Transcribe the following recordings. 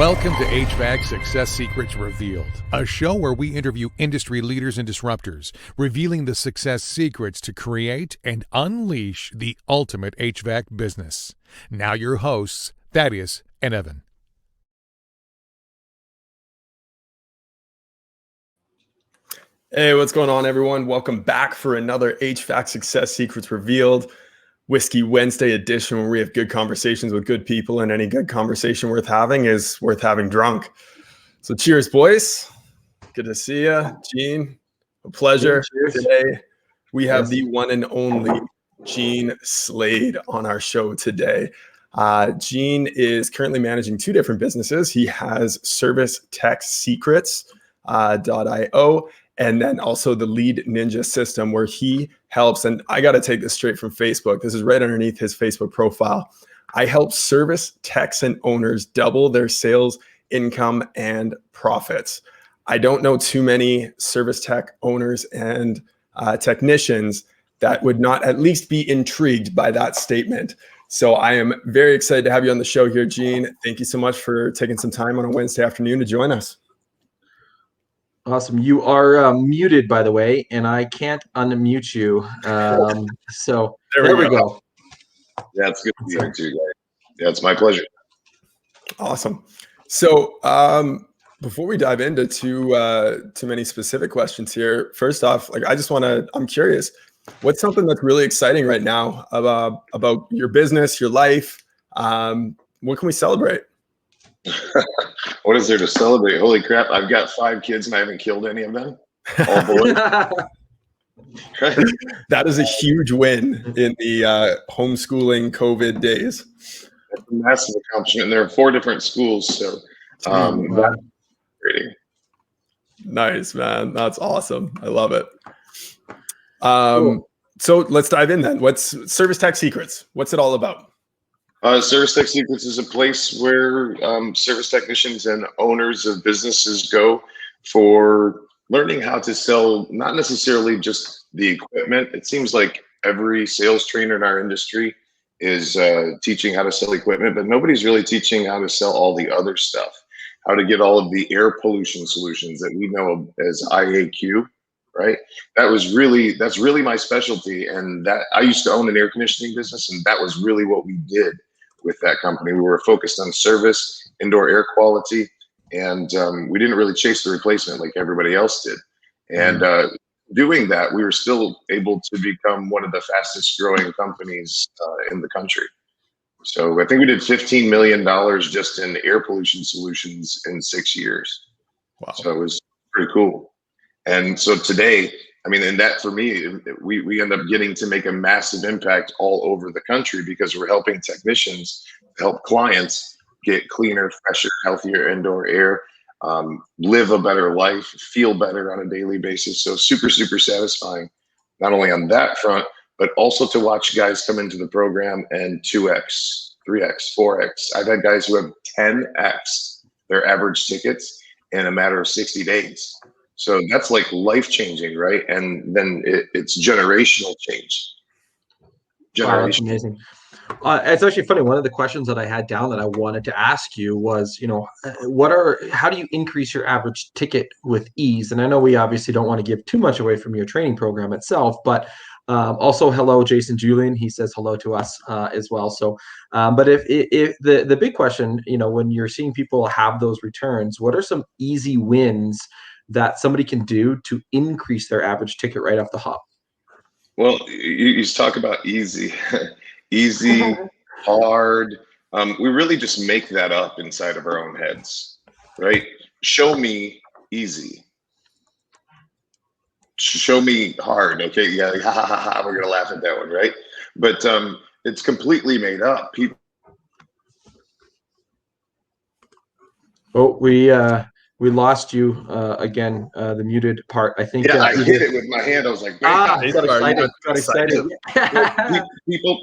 Welcome to HVAC Success Secrets Revealed, a show where we interview industry leaders and disruptors, revealing the success secrets to create and unleash the ultimate HVAC business. Now your hosts, Thaddeus and Evan. Hey, what's going on, everyone? Welcome back for another HVAC Success Secrets Revealed Whiskey Wednesday edition, where we have good conversations with good people, and any good conversation worth having is worth having drunk. So cheers, boys. Good to see you, Gene. A pleasure. Cheers. Today, we have the one and only Gene Slade on our show today. Gene is currently managing two different businesses. He has ServiceTechSecrets.io, and then also the Lead Ninja system, where he helps, and I got to take this straight from Facebook. This is right underneath his Facebook profile. I help service techs and owners double their sales, income, and profits. I don't know too many service tech owners and technicians that would not at least be intrigued by that statement. So I am very excited to have you on the show here, Gene. Thank you so much for taking some time on a Wednesday afternoon to join us. Awesome. You are muted, by the way, and I can't unmute you. So there we go. Yeah, it's good to be here too, guys. Yeah, it's my pleasure. Awesome. So before we dive into too many specific questions here, first off, I'm curious, what's something that's really exciting right now about your business, your life? What can we celebrate? What is there to celebrate? Holy crap, I've got 5 kids and I haven't killed any of them. All boys. That is a huge win in the homeschooling COVID days. That's a massive accomplishment. And there are 4 different schools, so that's great. Nice, man. That's awesome. I love it. Cool. So let's dive in then. What's Service Tech Secrets? What's it all about? Service Tech Secrets is a place where service technicians and owners of businesses go for learning how to sell, not necessarily just the equipment. It seems like every sales trainer in our industry is teaching how to sell equipment, but nobody's really teaching how to sell all the other stuff, how to get all of the air pollution solutions that we know as IAQ, right? That's really my specialty. And that I used to own an air conditioning business, and that was really what we did with that company. We were focused on service, indoor air quality, and we didn't really chase the replacement like everybody else did. And doing that, we were still able to become one of the fastest growing companies in the country. So I think we did $15 million just in air pollution solutions in 6 years. Wow. So it was pretty cool. And so today, I mean, and that for me, we end up getting to make a massive impact all over the country because we're helping technicians help clients get cleaner, fresher, healthier indoor air, live a better life, feel better on a daily basis. So super, super satisfying, not only on that front, but also to watch guys come into the program and 2X, 3X, 4X. I've had guys who have 10X their average tickets in a matter of 60 days. So that's like life-changing, right? And then it's generational change. Wow, that's amazing. It's actually funny. One of the questions that I had down that I wanted to ask you was, how do you increase your average ticket with ease? And I know we obviously don't want to give too much away from your training program itself, but also hello, Jason Julian. He says hello to us as well. So, but if the big question, when you're seeing people have those returns, what are some easy wins that somebody can do to increase their average ticket right off the hop? Well, you talk about easy, easy, hard. We really just make that up inside of our own heads, right? Show me easy. Show me hard. Okay, yeah, ha ha ha ha. We're gonna laugh at that one, right? But it's completely made up. People. Oh, we lost you again. The muted part. I think. Yeah, I hit it with my hand. I was like, got excited.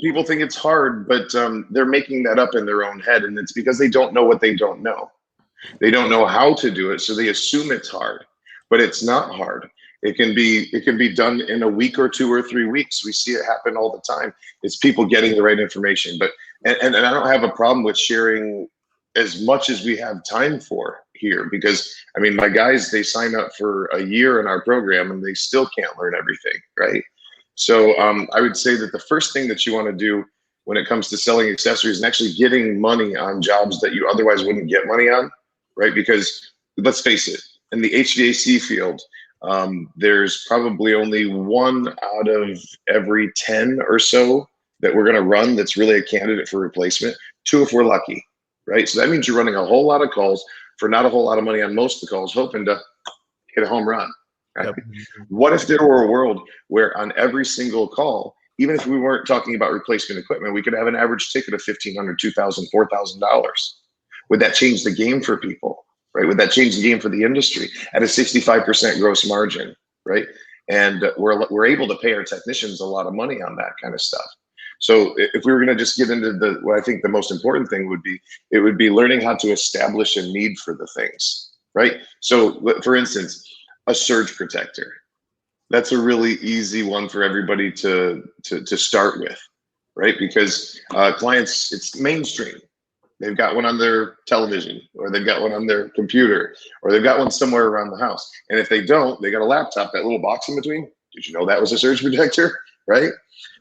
People think it's hard, but they're making that up in their own head, and it's because they don't know what they don't know. They don't know how to do it, so they assume it's hard, but it's not hard. It can be done in a week or 2 or 3 weeks. We see it happen all the time. It's people getting the right information. But and I don't have a problem with sharing as much as we have time for here, because I mean, my guys, they sign up for a year in our program and they still can't learn everything, right? So I would say that the first thing that you want to do when it comes to selling accessories and actually getting money on jobs that you otherwise wouldn't get money on, right? Because let's face it, in the HVAC field, there's probably only 1 out of every 10 or so that we're going to run that's really a candidate for replacement. 2 if we're lucky, right? So that means you're running a whole lot of calls for not a whole lot of money on most of the calls, hoping to hit a home run. Right? Yep. What if there were a world where on every single call, even if we weren't talking about replacement equipment, we could have an average ticket of $1,500, $2,000, $4,000? Would that change the game for people? Right? Would that change the game for the industry at a 65% gross margin? Right? And we're able to pay our technicians a lot of money on that kind of stuff. So if we were going to just get into what I think the most important thing would be, it would be learning how to establish a need for the things, right? So for instance, a surge protector. That's a really easy one for everybody to start with, right? Because clients, it's mainstream. They've got one on their television, or they've got one on their computer, or they've got one somewhere around the house. And if they don't, they got a laptop, that little box in between. Did you know that was a surge protector, right?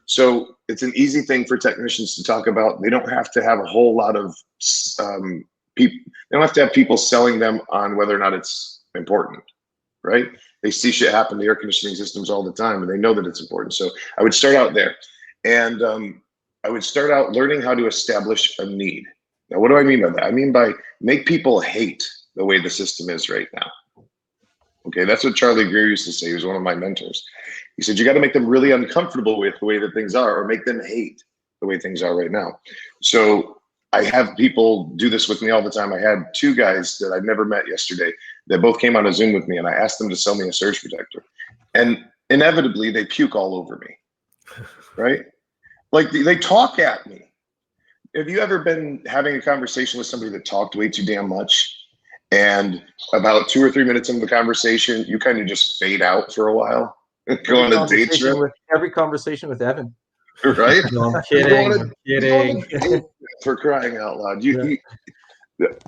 So it's an easy thing for technicians to talk about. They don't have to have a whole lot of people. They don't have to have people selling them on whether or not it's important, right? They see shit happen to air conditioning systems all the time, and they know that it's important. So I would start out there, and I would start out learning how to establish a need. Now, what do I mean by that? I mean by make people hate the way the system is right now. Okay, that's what Charlie Greer used to say. He was one of my mentors. He said, you got to make them really uncomfortable with the way that things are, or make them hate the way things are right now. So I have people do this with me all the time. I had 2 guys that I've never met yesterday that both came on a Zoom with me, and I asked them to sell me a surge protector. And inevitably, they puke all over me, right? Like they talk at me. Have you ever been having a conversation with somebody that talked way too damn much? And about 2 or 3 minutes into the conversation, you kind of just fade out for a while and go on a date trip. Every conversation with Evan. Right? No, I'm kidding. I'm kidding. For crying out loud.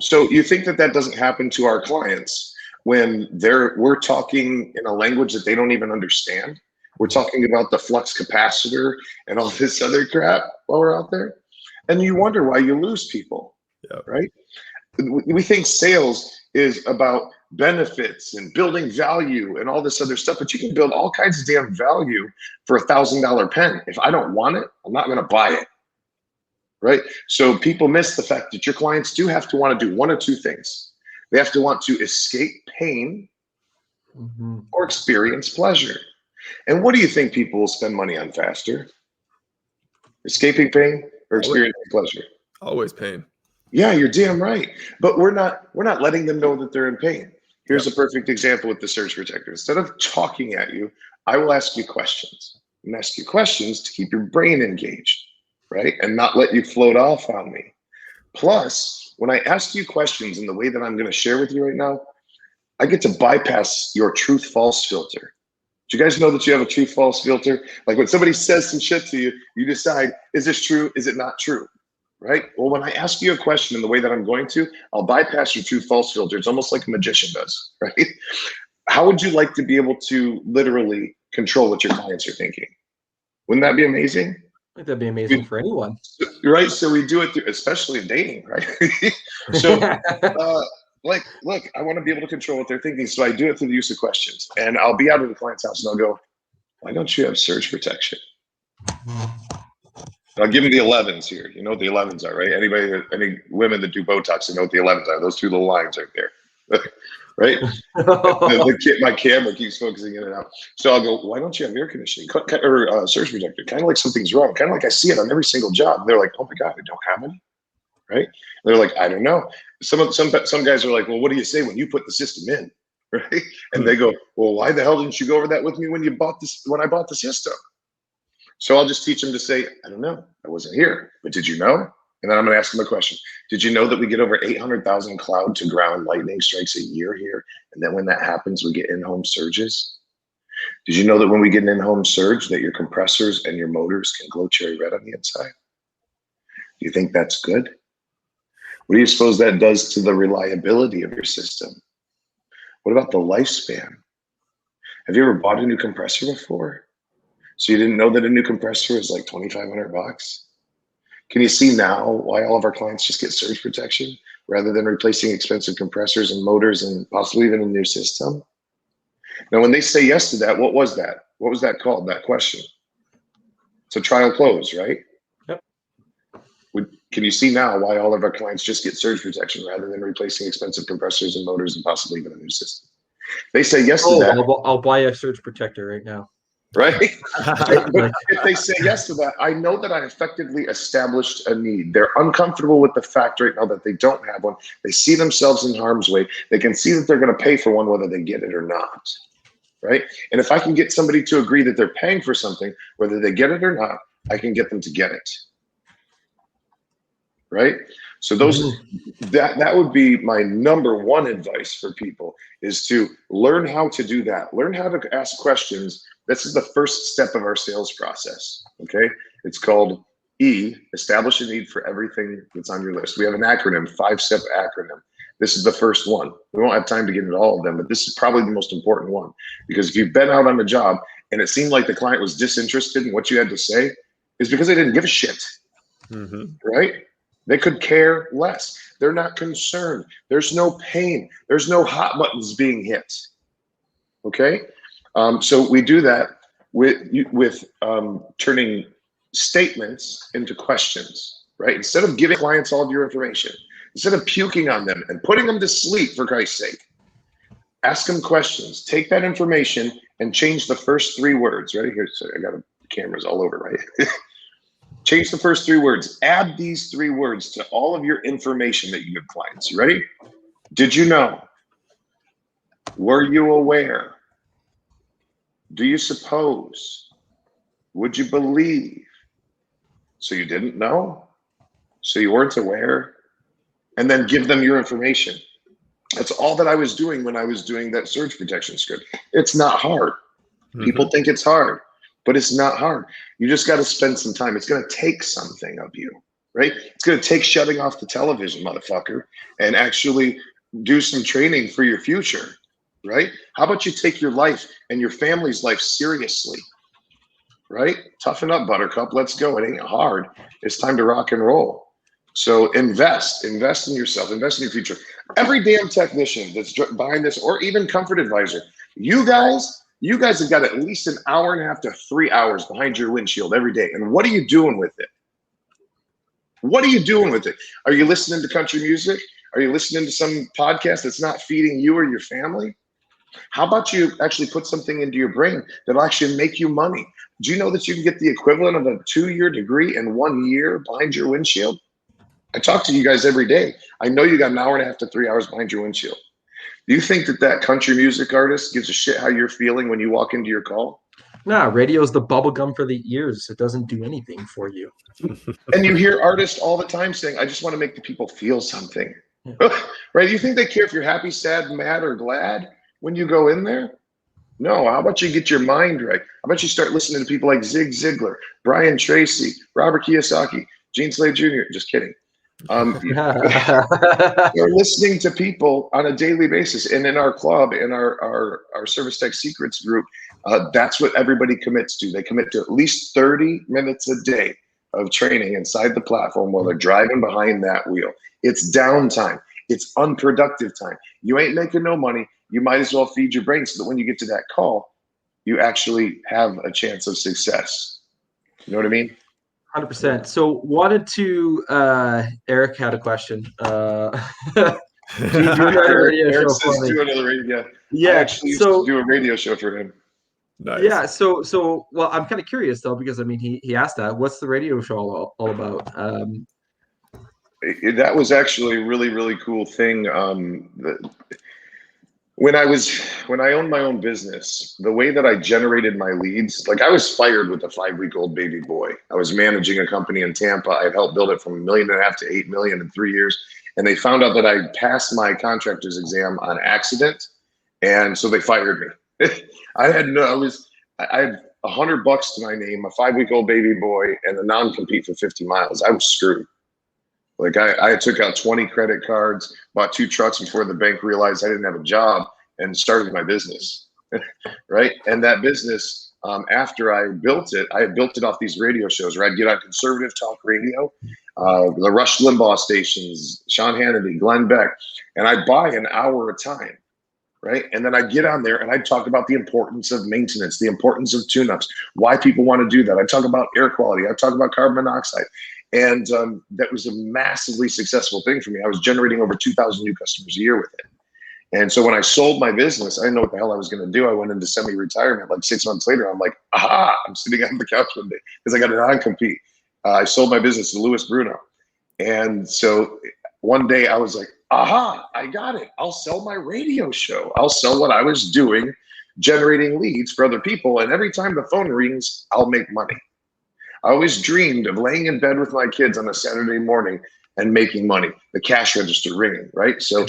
So you think that doesn't happen to our clients when we're talking in a language that they don't even understand? We're talking about the flux capacitor and all this other crap while we're out there. And you wonder why you lose people, right? We think sales is about benefits and building value and all this other stuff, but you can build all kinds of damn value for $1,000 pen. If I don't want it, I'm not going to buy it, right? So people miss the fact that your clients do have to want to do one of 2 things. They have to want to escape pain or experience pleasure. And what do you think people will spend money on faster? Escaping pain or experiencing pleasure? Always pain. Yeah, you're damn right. But we're not letting them know that they're in pain. Here's a perfect example with the surge protector. Instead of talking at you, I will ask you questions. And ask you questions to keep your brain engaged, right? And not let you float off on me. Plus, when I ask you questions in the way that I'm going to share with you right now, I get to bypass your truth-false filter. Do you guys know that you have a truth-false filter? Like when somebody says some shit to you, you decide, is this true? Is it not true? Right? Well, when I ask you a question in the way that I'm going to, I'll bypass your true-false filter. It's almost like a magician does, right? How would you like to be able to literally control what your clients are thinking? Wouldn't that be amazing? I think that'd be amazing for anyone. Right? So we do it, especially in dating, right? So, look, I want to be able to control what they're thinking. So I do it through the use of questions. And I'll be out of the client's house and I'll go, why don't you have surge protection? I'll give them the 11s here. You know what the 11s are, right? Any women that do Botox, they know what the 11s are. Those 2 little lines right there, right? My camera keeps focusing in and out. So I'll go, why don't you have air conditioning or surge protector? Kind of like something's wrong. Kind of like I see it on every single job. And they're like, oh my God, I don't have any, right? They're like, I don't know. Some guys are like, well, what do you say when you put the system in, right? And they go, well, why the hell didn't you go over that with me when I bought the system? So I'll just teach them to say, I don't know, I wasn't here, but did you know? And then I'm going to ask them a question. Did you know that we get over 800,000 cloud to ground lightning strikes a year here? And then when that happens, we get in-home surges? Did you know that when we get an in-home surge that your compressors and your motors can glow cherry red on the inside? Do you think that's good? What do you suppose that does to the reliability of your system? What about the lifespan? Have you ever bought a new compressor before? So you didn't know that a new compressor is like $2,500? Can you see now why all of our clients just get surge protection rather than replacing expensive compressors and motors and possibly even a new system? Now, when they say yes to that, what was that? What was that called, that question? It's a trial close, right? Yep. Can you see now why all of our clients just get surge protection rather than replacing expensive compressors and motors and possibly even a new system? They say yes to that. I'll buy a surge protector right now. Right? But if they say yes to that, I know that I effectively established a need. They're uncomfortable with the fact right now that they don't have one. They see themselves in harm's way. They can see that they're going to pay for one whether they get it or not. Right? And if I can get somebody to agree that they're paying for something, whether they get it or not, I can get them to get it. Right? So that would be my number one advice for people, is to learn how to do that. Learn how to ask questions. This is the first step of our sales process. Okay. It's called E, establish a need for everything that's on your list. We have an acronym, 5-step acronym. This is the first one. We won't have time to get into all of them, but this is probably the most important one, because if you've been out on a job and it seemed like the client was disinterested in what you had to say, it's because they didn't give a shit. Right? They could care less. They're not concerned. There's no pain. There's no hot buttons being hit. Okay? So we do that with turning statements into questions, right? Instead of giving clients all of your information, instead of puking on them and putting them to sleep, for Christ's sake, ask them questions. Take that information and change the first 3 words. Ready? Here, so I got cameras all over, right? Change the first 3 words. Add these 3 words to all of your information that you give clients. You ready? Did you know? Were you aware? Do you suppose? Would you believe? So you didn't know? So you weren't aware? And then give them your information. That's all that I was doing when I was doing that surge protection script. It's not hard. People think it's hard, but it's not hard. You just got to spend some time. It's going to take something of you, right? It's going to take shutting off the television, motherfucker, and actually do some training for your future, right? How about you take your life and your family's life seriously, right? Toughen up, buttercup. Let's go. It ain't hard. It's time to rock and roll. So invest in yourself, invest in your future. Every damn technician that's behind this, or even Comfort Advisor, you guys have got at least an hour and a half to 3 hours behind your windshield every day. And what are you doing with it? What are you doing with it? Are you listening to country music? Are you listening to some podcast that's not feeding you or your family? How about you actually put something into your brain that'll actually make you money? Do you know that you can get the equivalent of a 2-year degree in 1 year behind your windshield? I talk to you guys every day. I know you got an hour and a half to 3 hours behind your windshield. Do you think that country music artist gives a shit how you're feeling when you walk into your call? Nah, radio's the bubble gum for the ears. It doesn't do anything for you. And you hear artists all the time saying, I just want to make the people feel something. Right? You think they care if you're happy, sad, mad, or glad when you go in there? No. How about you get your mind right? How about you start listening to people like Zig Ziglar, Brian Tracy, Robert Kiyosaki, Gene Slade Jr. Just kidding. You're listening to people on a daily basis, and in our club, in our Service Tech Secrets group, that's what everybody commits to. They commit to at least 30 minutes a day of training inside the platform while they're driving behind that wheel. It's downtime. It's unproductive time. You ain't making no money. You might as well feed your brain so that when you get to that call, you actually have a chance of success. You know what I mean? 100%. So wanted to, Eric had a question. Do another radio Eric show says for me. do another radio. Yeah. I actually used to do a radio show for him. Nice. Yeah. So well, I'm kind of curious though, because I mean, he asked that. What's the radio show all about? That was actually a really, really cool thing. When I owned my own business, the way that I generated my leads, like I was fired with a 5-week-old baby boy. I was managing a company in Tampa. I had helped build it from $1.5 million to $8 million in 3 years. And they found out that I passed my contractor's exam on accident. And so they fired me. I had $100 to my name, a 5-week-old baby boy, and a non-compete for 50 miles. I was screwed. Like I took out 20 credit cards, bought 2 trucks before the bank realized I didn't have a job, and started my business. Right. And that business, after I built it, I had built it off these radio shows where I'd get on conservative talk radio, the Rush Limbaugh stations, Sean Hannity, Glenn Beck, and I'd buy an hour a time. Right. And then I'd get on there and I'd talk about the importance of maintenance, the importance of tune-ups, why people want to do that. I'd talk about air quality. I'd talk about carbon monoxide. And that was a massively successful thing for me. I was generating over 2,000 new customers a year with it. And so when I sold my business, I didn't know what the hell I was going to do. I went into semi-retirement. Like 6 months later, I'm like, aha, I'm sitting on the couch one day because I got a non-compete. I sold my business to Louis Bruno. And so one day I was like, aha, I got it. I'll sell my radio show. I'll sell what I was doing, generating leads for other people. And every time the phone rings, I'll make money. I always dreamed of laying in bed with my kids on a Saturday morning and making money, the cash register ringing, right? So I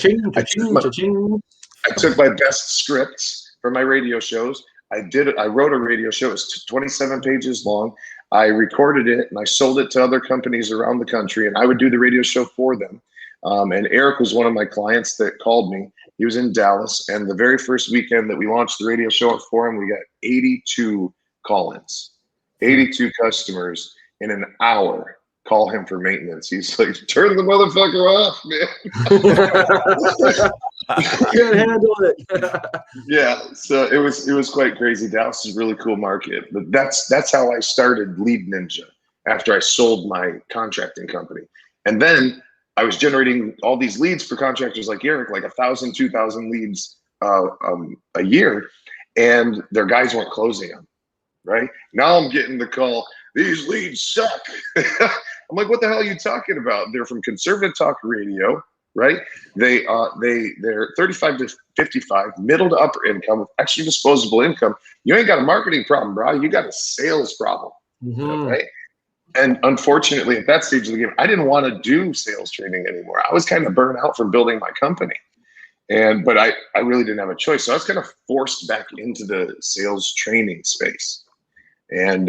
took my best scripts for my radio shows. I wrote a radio show. It was 27 pages long. I recorded it and I sold it to other companies around the country, and I would do the radio show for them. And Eric was one of my clients that called me. He was in Dallas, and the very first weekend that we launched the radio show for him, we got 82 call-ins, 82 customers in an hour. Call him for maintenance. He's like, turn the motherfucker off, man. Can't handle it. Yeah, so it was quite crazy. Dallas is a really cool market, but that's how I started Lead Ninja after I sold my contracting company. And then I was generating all these leads for contractors like Eric, like 1,000, 2,000 leads a year, and their guys weren't closing them. Right now, I'm getting the call. These leads suck. I'm like, what the hell are you talking about? They're from conservative talk radio, right? They're 35 to 55, middle to upper income with extra disposable income. You ain't got a marketing problem, bro. You got a sales problem, right? And unfortunately, at that stage of the game, I didn't want to do sales training anymore. I was kind of burned out from building my company. But I really didn't have a choice. So I was kind of forced back into the sales training space. And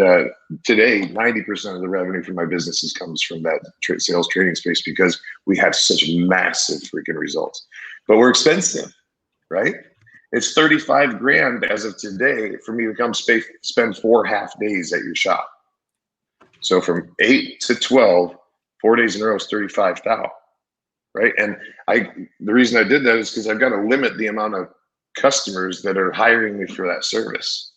today, 90% of the revenue from my businesses comes from that sales training space because we have such massive freaking results. But we're expensive, right? It's 35 grand as of today for me to come spend 4 half days at your shop. So from 8 to 12, 4 days in a row is 35,000, right? And the reason I did that is because I've got to limit the amount of customers that are hiring me for that service,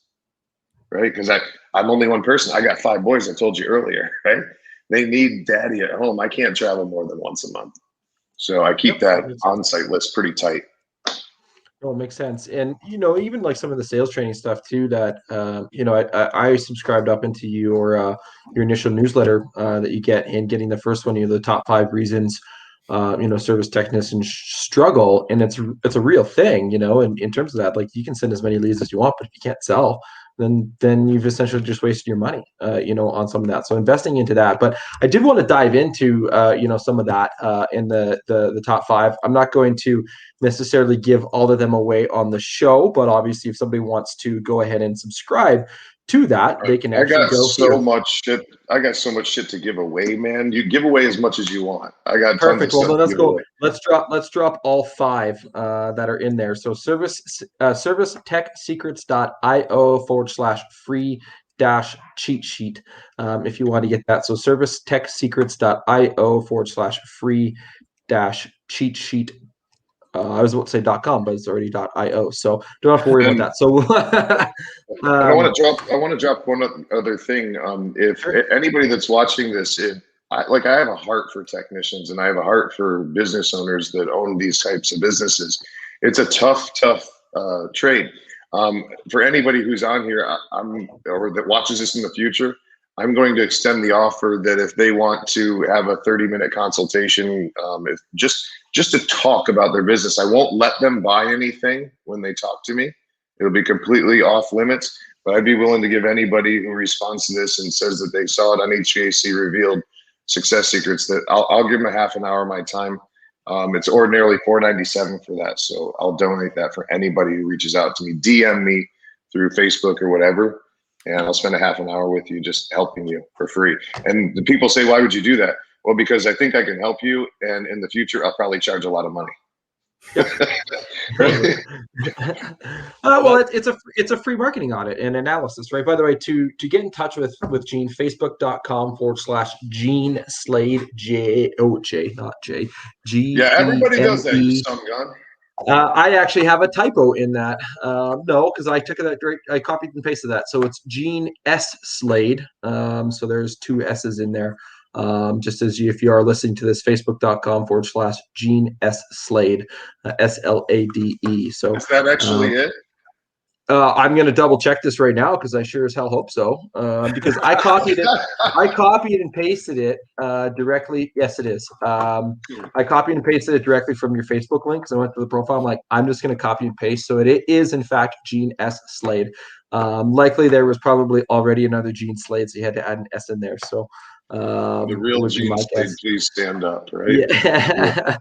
right? Because I'm only one person. I got 5 boys, I told you earlier, right? They need daddy at home. I can't travel more than once a month. So I keep that on-site list pretty tight. Oh, it makes sense. And, even like some of the sales training stuff too, that, I subscribed up into your initial newsletter that you get, and getting the first one, the top 5 reasons, service technicians struggle. And it's a real thing, in terms of that, like you can send as many leads as you want, but if you can't sell, then you've essentially just wasted your money, on some of that. So investing into that. But I did want to dive into, some of that in the top 5. I'm not going to necessarily give all of them away on the show, but obviously if somebody wants to go ahead and subscribe to that, they can actually go here. I got so much shit to give away, man. You give away as much as you want. I got perfect. Well, then let's go. Away. Let's drop all 5 that are in there. So servicetechsecrets.io/free-cheat sheet. If you want to get that. So servicetechsecrets.io/free-cheat sheet. I was about to say .com, but it's already .io, so don't have to worry about that. So I want to drop one other thing. If anybody that's watching this, I have a heart for technicians, and I have a heart for business owners that own these types of businesses. It's a tough trade. For anybody who's on here, or that watches this in the future, I'm going to extend the offer that if they want to have a 30-minute consultation, just to talk about their business, I won't let them buy anything when they talk to me. It'll be completely off limits, but I'd be willing to give anybody who responds to this and says that they saw it on HVAC Revealed Success Secrets, that I'll give them a half an hour of my time. It's ordinarily $4.97 for that. So I'll donate that for anybody who reaches out to me. DM me through Facebook or whatever, and I'll spend a half an hour with you just helping you for free. And the people say, why would you do that? Well, because I think I can help you, and in the future, I'll probably charge a lot of money. Right? Well, it's a free marketing audit and analysis, right? By the way, to get in touch with Gene, facebook.com/Gene Slade, J-O-J, not J, Yeah, everybody does that. G-E-N-E. I actually have a typo in that. No, because I took that direct, I copied and pasted that. So it's Gene S. Slade. So there's 2 S's in there. Just as if you are listening to this, facebook.com/Gene S. Slade, S-L-A-D-E. So is that actually it? I'm going to double check this right now because I sure as hell hope so. Because I copied and pasted it directly. Yes, it is. I copied and pasted it directly from your Facebook link because I went to the profile. I'm like, I'm just going to copy and paste. So it is in fact Gene S. Slade. Likely there was probably already another Gene Slade, so you had to add an S in there. So the real Gene Slade, please stand up, right? Yeah.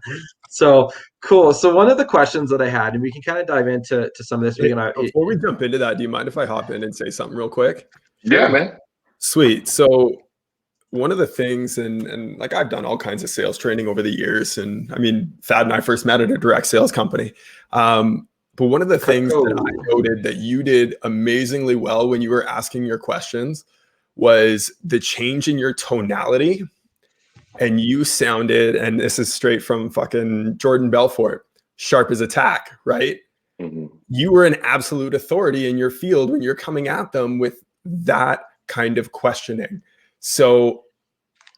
So cool. So one of the questions that I had, and we can kind of dive into some of this. Before we jump into that, do you mind if I hop in and say something real quick? Yeah, man. Sweet. So one of the things, and like I've done all kinds of sales training over the years, and I mean, Thad and I first met at a direct sales company. But one of the things that I noted that you did amazingly well when you were asking your questions was the change in your tonality. And you sounded, and this is straight from fucking Jordan Belfort, sharp as a tack, right? Mm-hmm. You were an absolute authority in your field when you're coming at them with that kind of questioning. So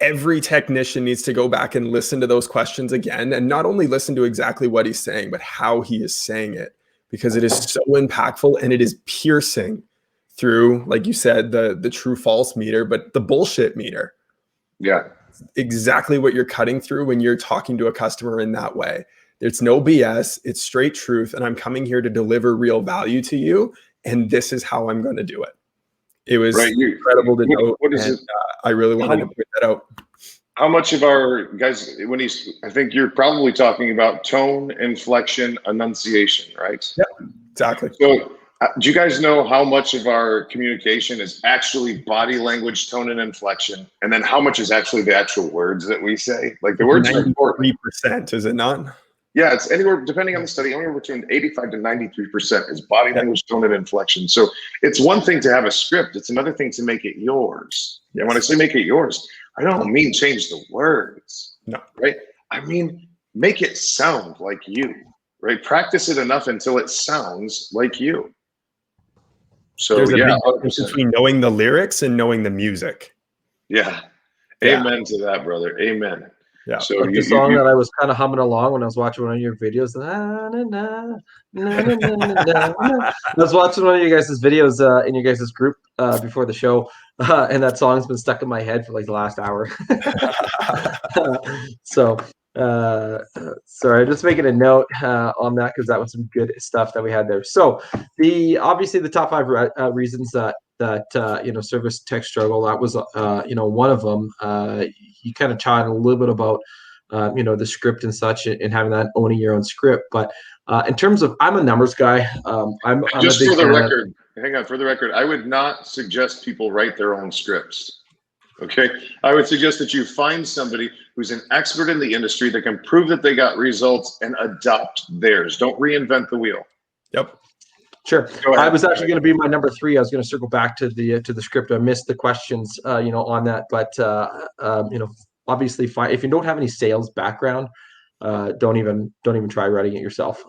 every technician needs to go back and listen to those questions again, and not only listen to exactly what he's saying, but how he is saying it, because it is so impactful and it is piercing through, like you said, the true false meter, but the bullshit meter. Yeah. Exactly what you're cutting through when you're talking to a customer in that way. There's no BS. It's straight truth. And I'm coming here to deliver real value to you. And this is how I'm going to do it. It was incredible to know. What is it? I really wanted to point that out. How much of our guys, I think you're probably talking about tone, inflection, enunciation, right? Yeah, exactly. So do you guys know how much of our communication is actually body language, tone, and inflection? And then how much is actually the actual words that we say? Like the words are important. 93%, is it not? Yeah, it's anywhere, depending on the study, anywhere between 85 to 93% is body language, tone, and inflection. So it's one thing to have a script. It's another thing to make it yours. Yes. And when I say make it yours, I don't mean change the words. No. Right? I mean, make it sound like you. Right? Practice it enough until it sounds like you. So there's a yeah, big difference between knowing the lyrics and knowing the music. Yeah. Amen to that, brother. Amen. Yeah. So like the song that I was kind of humming along when I was watching one of your videos. I was watching one of you guys' videos in your guys' group before the show, and that song's been stuck in my head for like the last hour. So sorry, just making a note on that because that was some good stuff that we had there. So obviously the top 5 reasons that service tech struggle, that was one of them. You kind of chatted a little bit about the script and such, and having that, owning your own script. But in terms of, I'm a numbers guy. I'm just for the record, hang on, for the record, I would not suggest people write their own scripts. Okay, I would suggest that you find somebody who's an expert in the industry that can prove that they got results and adopt theirs. Don't reinvent the wheel. Yep. Sure. I was actually going to be my number 3. I was going to circle back to the script. I missed the questions, on that. But obviously, if you don't have any sales background, don't even try writing it yourself.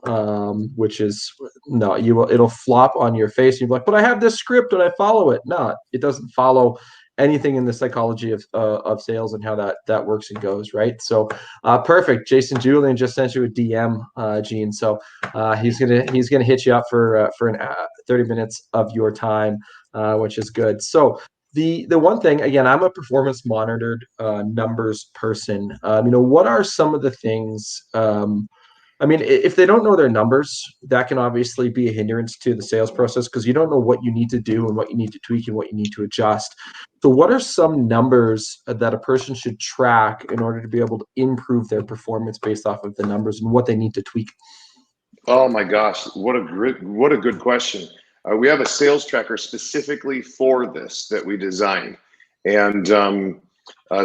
Which is it'll flop on your face. You're like, but I have this script and I follow it. No, it doesn't follow anything in the psychology of sales and how that works and goes, right? So perfect. Jason Julian just sent you a DM, Gene. So he's gonna hit you up for 30 minutes of your time, which is good. So the one thing, again, I'm a performance monitored numbers person. What are some of the things? If they don't know their numbers, that can obviously be a hindrance to the sales process because you don't know what you need to do and what you need to tweak and what you need to adjust. So what are some numbers that a person should track in order to be able to improve their performance based off of the numbers and what they need to tweak? Oh my gosh, what a good question. We have a sales tracker specifically for this that we designed. And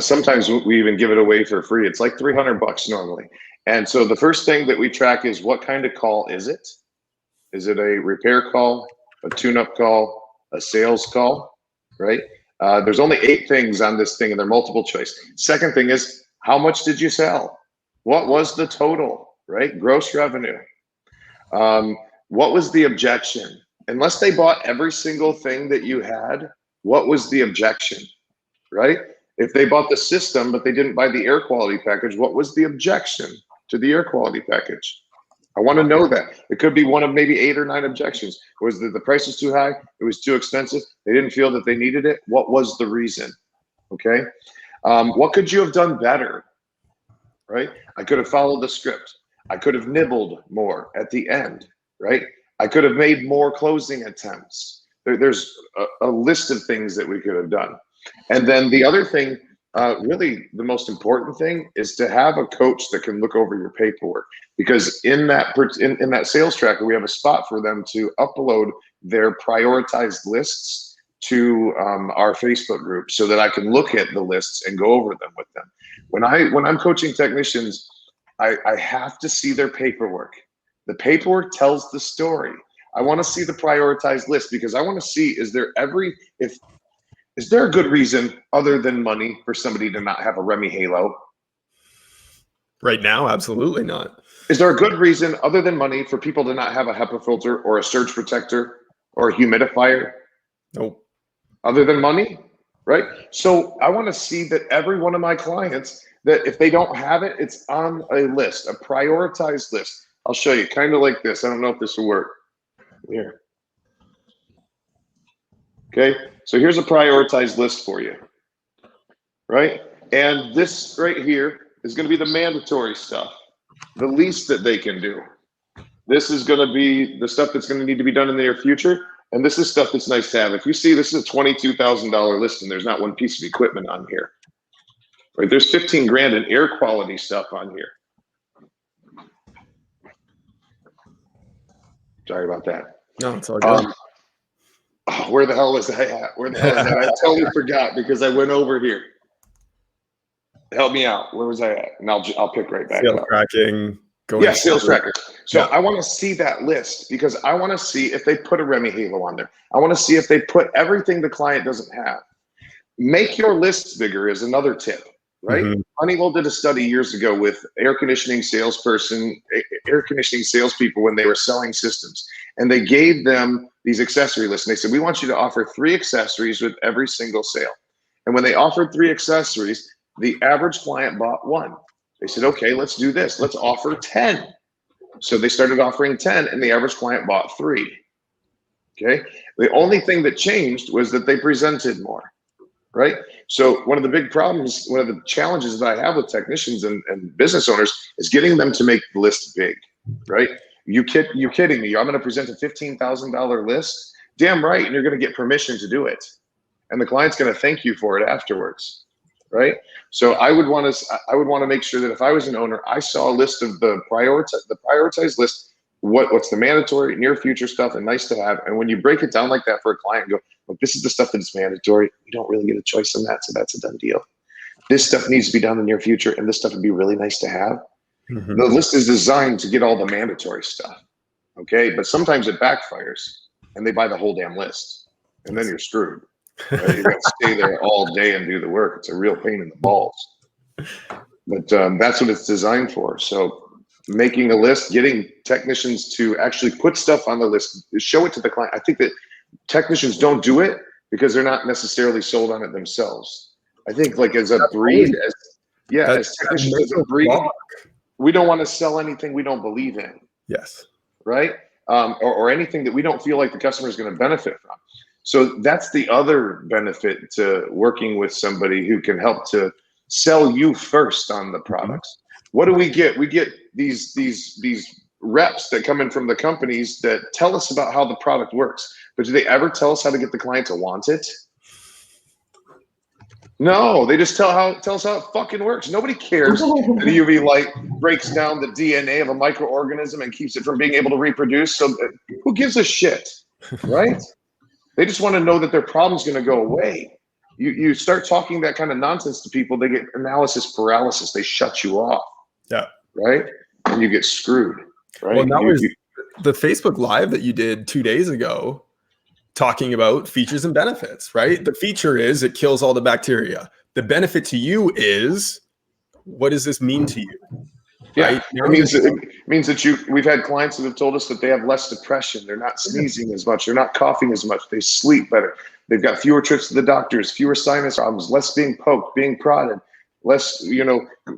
Sometimes we even give it away for free. It's like $300 normally. And so the first thing that we track is what kind of call is it? Is it a repair call, a tune-up call, a sales call, right? There's only 8 things on this thing and they're multiple choice. Second thing is, how much did you sell? What was the total, right? Gross revenue. What was the objection? Unless they bought every single thing that you had, what was the objection, right? If they bought the system, but they didn't buy the air quality package, what was the objection to the air quality package? I want to know that. It could be one of maybe 8 or 9 objections. Was that the price was too high? It was too expensive? They didn't feel that they needed it? What was the reason? Okay. What could you have done better? Right? I could have followed the script. I could have nibbled more at the end, right? I could have made more closing attempts. There's a list of things that we could have done. And then the other thing, really the most important thing, is to have a coach that can look over your paperwork, because in that sales tracker, we have a spot for them to upload their prioritized lists to our Facebook group so that I can look at the lists and go over them with them. When I'm coaching technicians, I have to see their paperwork. The paperwork tells the story. I want to see the prioritized list because I want to see, is there a good reason other than money for somebody to not have a Remy Halo? Right now, absolutely not. Is there a good reason other than money for people to not have a HEPA filter or a surge protector or a humidifier? Nope. Other than money, right? So I want to see that every one of my clients, that if they don't have it, it's on a list, a prioritized list. I'll show you, kind of like this. I don't know if this will work. Here. Okay, so here's a prioritized list for you, right? And this right here is going to be the mandatory stuff, the least that they can do. This is going to be the stuff that's going to need to be done in the near future. And this is stuff that's nice to have. If you see, this is a $22,000 list and there's not one piece of equipment on here, right? There's 15 grand in air quality stuff on here. Sorry about that. No, it's all good. Where the hell was I at? Where the hell was I at? I totally forgot because I went over here. Help me out. Where was I at? And I'll pick right back Sales up. tracking. Yeah, sales tracker. So Yeah. I want to see that list because I want to see if they put a Remy Halo on there. I want to see if they put everything the client doesn't have. Make your lists bigger is another tip, right? Mhm. Honeywell did a study years ago with air conditioning salespeople when they were selling systems. And they gave them these accessory lists. And they said, we want you to offer 3 accessories with every single sale. And when they offered 3 accessories, the average client bought 1. They said, okay, let's do this. Let's offer 10. So they started offering 10 and the average client bought 3. Okay. The only thing that changed was that they presented more, right? So one of the big problems, one of the challenges that I have with technicians and business owners is getting them to make the list big, right? You're kidding me. I'm going to present a $15,000 list. Damn right. And you're going to get permission to do it. And the client's going to thank you for it afterwards. Right. So I would want to make sure that if I was an owner, I saw a list of the prioritized list, what's the mandatory near future stuff and nice to have. And when you break it down like that for a client and go, look, this is the stuff that's mandatory. You don't really get a choice on that. So that's a done deal. This stuff needs to be done in the near future. And this stuff would be really nice to have. Mm-hmm. The list is designed to get all the mandatory stuff. Okay. But sometimes it backfires and they buy the whole damn list and then you're screwed. Right? You got to stay there all day and do the work. It's a real pain in the balls. But that's what it's designed for. So making a list, getting technicians to actually put stuff on the list, show it to the client. I think that technicians don't do it because they're not necessarily sold on it themselves. I think like as a breed, as technicians as a breed, we don't want to sell anything we don't believe in. Yes. Right? Or anything that we don't feel like the customer is going to benefit from. So that's the other benefit to working with somebody who can help to sell you first on the products. What do we get? We get these reps that come in from the companies that tell us about how the product works. But do they ever tell us how to get the client to want it? No, they just tell us how it fucking works. Nobody cares that UV light breaks down the DNA of a microorganism and keeps it from being able to reproduce. So who gives a shit, right? They just want to know that their problem's going to go away. you start talking that kind of nonsense to people, they get analysis paralysis. They shut you off. Yeah. Right. And you get screwed. Right. Well, that was the Facebook Live that you did 2 days ago, talking about features and benefits, right? The feature is it kills all the bacteria. The benefit to you is, what does this mean to you? Yeah, right? it means that we've had clients that have told us that they have less depression. They're not sneezing as much. They're not coughing as much. They sleep better. They've got fewer trips to the doctors, fewer sinus problems, less being poked, being prodded, less,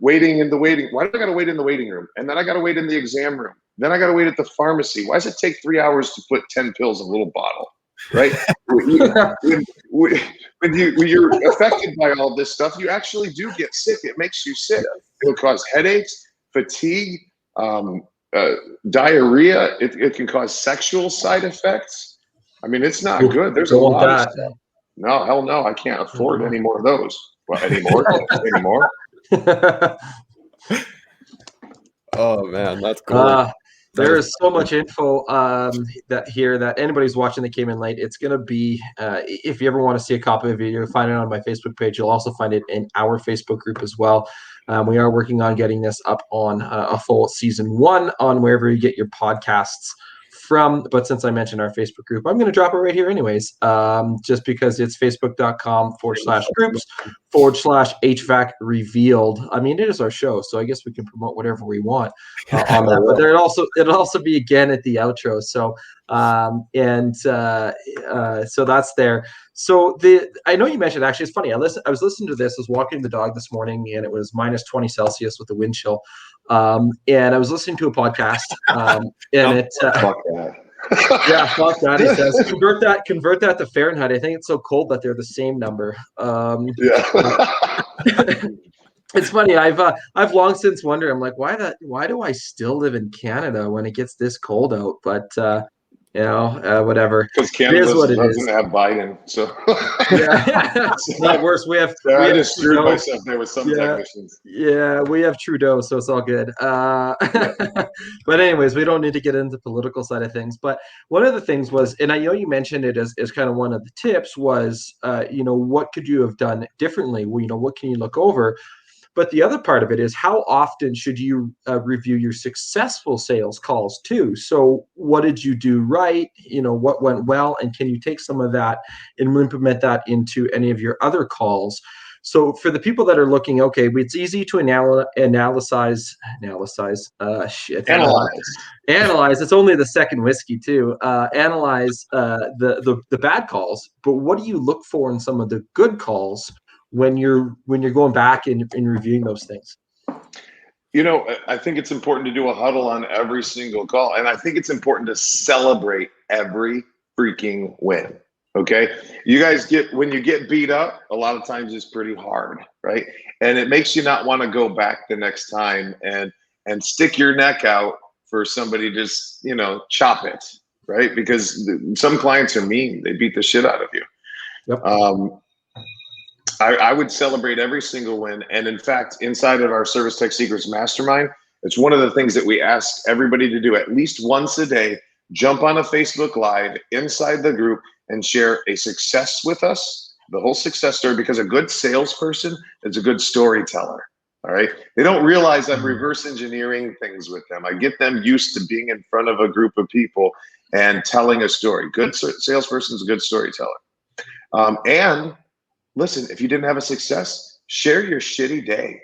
waiting in the waiting. Why do I got to wait in the waiting room? And then I got to wait in the exam room. Then I got to wait at the pharmacy. Why does it take 3 hours to put 10 pills in a little bottle? Right? when you're affected by all this stuff, you actually do get sick. It makes you sick. It'll cause headaches, fatigue, diarrhea. It can cause sexual side effects. I mean, it's not good. There's a lot of stuff. No, hell no. I can't afford any more of those. Well, anymore. Oh man, that's cool. There is so much info that anybody's watching that came in late. It's going to be, if you ever want to see a copy of it, you'll find it on my Facebook page. You'll also find it in our Facebook group as well. We are working on getting this up on a full season 1 on wherever you get your podcasts from. But since I mentioned our Facebook group, I'm going to drop it right here anyways, just because it's facebook.com/groups/HVAC revealed. I mean, it is our show, so I guess we can promote whatever we want on that. But it'll also be again at the outro. So so that's there. So I know you mentioned, actually, it's funny. I was listening to this. I was walking the dog this morning, and it was minus 20 Celsius with the wind chill. And I was listening to a podcast, and fuck that. Yeah, fuck that. He says convert that to Fahrenheit. I think it's so cold that they're the same number. Yeah. It's funny. I've long since wondered. I'm like, why do I still live in Canada when it gets this cold out? But whatever. Because Canada doesn't have Biden, so yeah, not worse. We have. I just screwed myself there with some technicians. Yeah, we have Trudeau, so it's all good. But anyways, we don't need to get into the political side of things. But one of the things was, and I know you mentioned it as kind of one of the tips was, what could you have done differently? What can you look over? But the other part of it is, how often should you review your successful sales calls too? So what did you do right? What went well? And can you take some of that and implement that into any of your other calls? So for the people that are looking, okay, it's easy to analyze. It's only the second whiskey too. Analyze the bad calls, but what do you look for in some of the good calls when you're going back and reviewing those things? I think it's important to do a huddle on every single call. And I think it's important to celebrate every freaking win. Okay. You guys when you get beat up, a lot of times it's pretty hard, right? And it makes you not want to go back the next time and stick your neck out for somebody to just, chop it, right? Because some clients are mean. They beat the shit out of you. Yep. I would celebrate every single win. And in fact, inside of our Service Tech Secrets Mastermind, it's one of the things that we ask everybody to do at least once a day. Jump on a Facebook Live inside the group and share a success with us, the whole success story, because a good salesperson is a good storyteller. All right. They don't realize I'm reverse engineering things with them. I get them used to being in front of a group of people and telling a story. Good salesperson is a good storyteller. And listen, if you didn't have a success, share your shitty day.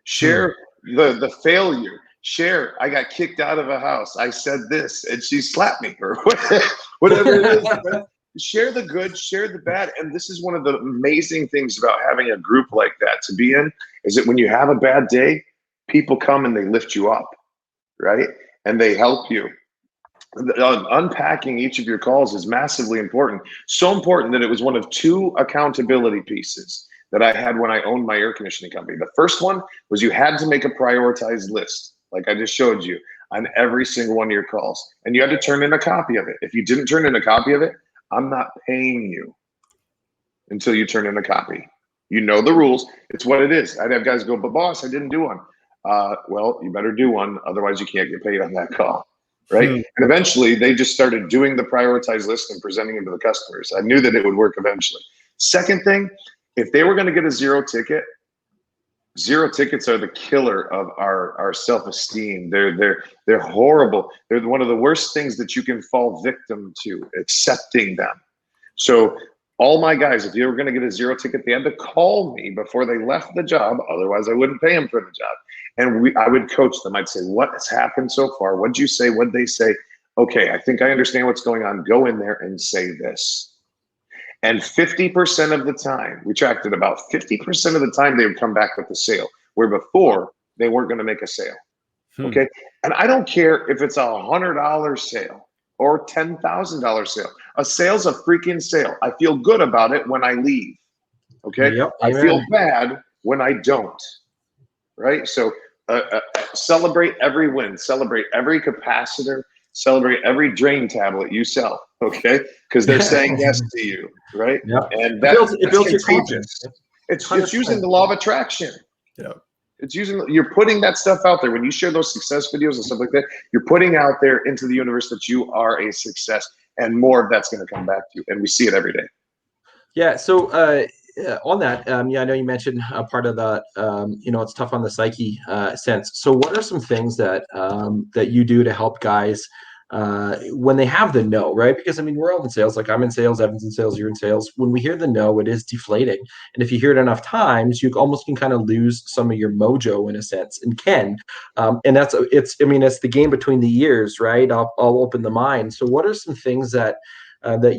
Share the failure. Share, I got kicked out of a house. I said this and she slapped me, or whatever it is. Share the good, share the bad. And this is one of the amazing things about having a group like that to be in, is that when you have a bad day, people come and they lift you up, right? And they help you. Unpacking each of your calls is massively important. So important that it was one of 2 accountability pieces that I had when I owned my air conditioning company. The first one was you had to make a prioritized list, like I just showed you, on every single one of your calls. And you had to turn in a copy of it. If you didn't turn in a copy of it, I'm not paying you until you turn in a copy. You know the rules. It's what it is. I'd have guys go, but boss, I didn't do one. Well, you better do one. Otherwise, you can't get paid on that call. Right. And eventually they just started doing the prioritized list and presenting them to the customers. I knew that it would work eventually. Second thing if they were going to get a zero tickets are the killer of our self-esteem. They're horrible. They're one of the worst things that you can fall victim to, accepting them. So all my guys, if they were going to get a zero ticket, they had to call me before they left the job. Otherwise, I wouldn't pay them for the job. And I would coach them. I'd say, what has happened so far? What'd you say? What'd they say? Okay, I think I understand what's going on. Go in there and say this. And 50% of the time, we tracked it, about 50% of the time they would come back with a sale, where before they weren't going to make a sale. Okay. And I don't care if it's $100 sale or $10,000 sale. A sale's a freaking sale. I feel good about it when I leave. Okay. Yep, I feel bad when I don't. Right. So celebrate every win, celebrate every capacitor, celebrate every drain tablet you sell. Okay. Because they're saying yes to you. Right. Yep. And it builds your confidence. confidence. It's using the law of attraction. Yeah. You're putting that stuff out there. When you share those success videos and stuff like that, you're putting out there into the universe that you are a success, and more of that's going to come back to you. And we see it every day. Yeah. So on that, I know you mentioned part of that, it's tough on the psyche sense. So what are some things that that you do to help guys when they have the no, right? Because we're all in sales. Like I'm in sales, Evan's in sales, you're in sales. When we hear the no, it is deflating. And if you hear it enough times, you almost can kind of lose some of your mojo in a sense, and and it's the game between the ears, right? I'll open the mind. So what are some things that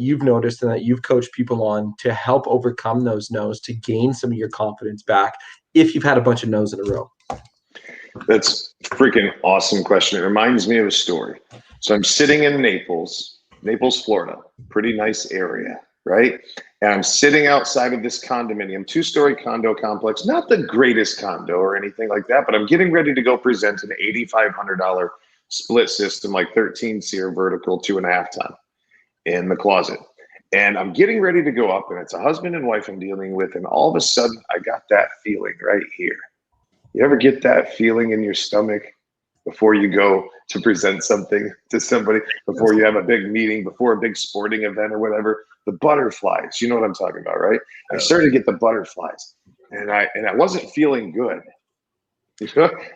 you've noticed and that you've coached people on to help overcome those no's, to gain some of your confidence back if you've had a bunch of no's in a row? That's a freaking awesome question. It reminds me of a story. So I'm sitting in Naples, Florida, pretty nice area, right? And I'm sitting outside of this condominium, 2-story condo complex, not the greatest condo or anything like that, but I'm getting ready to go present an $8,500 split system, like 13 SEER vertical, 2.5 ton in the closet. And I'm getting ready to go up, and it's a husband and wife I'm dealing with. And all of a sudden I got that feeling right here. You ever get that feeling in your stomach before you go to present something to somebody, before you have a big meeting, before a big sporting event or whatever? The butterflies, you know what I'm talking about, right? I started to get the butterflies, and I wasn't feeling good.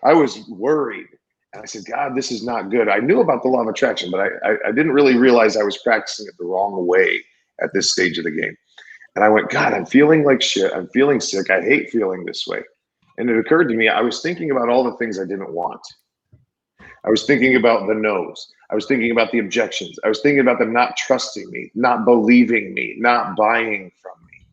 I was worried. And I said, God, this is not good. I knew about the law of attraction, but I didn't really realize I was practicing it the wrong way at this stage of the game. And I went, God, I'm feeling like shit. I'm feeling sick. I hate feeling this way. And it occurred to me, I was thinking about all the things I didn't want. I was thinking about the no's. I was thinking about the objections. I was thinking about them not trusting me, not believing me, not buying from me,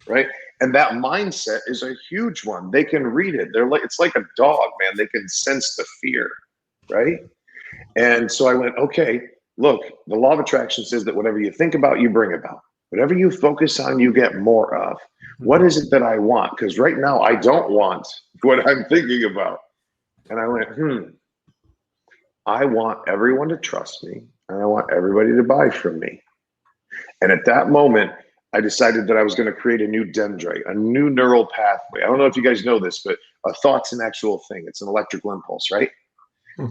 right? And that mindset is a huge one. They can read it. It's like a dog, man. They can sense the fear, right? And so I went, okay, look, the law of attraction says that whatever you think about, you bring about. Whatever you focus on, you get more of. What is it that I want? Because right now I don't want what I'm thinking about. And I went, I want everyone to trust me, and I want everybody to buy from me. And at that moment, I decided that I was going to create a new dendrite, a new neural pathway. I don't know if you guys know this, but a thought's an actual thing. It's an electrical impulse, right?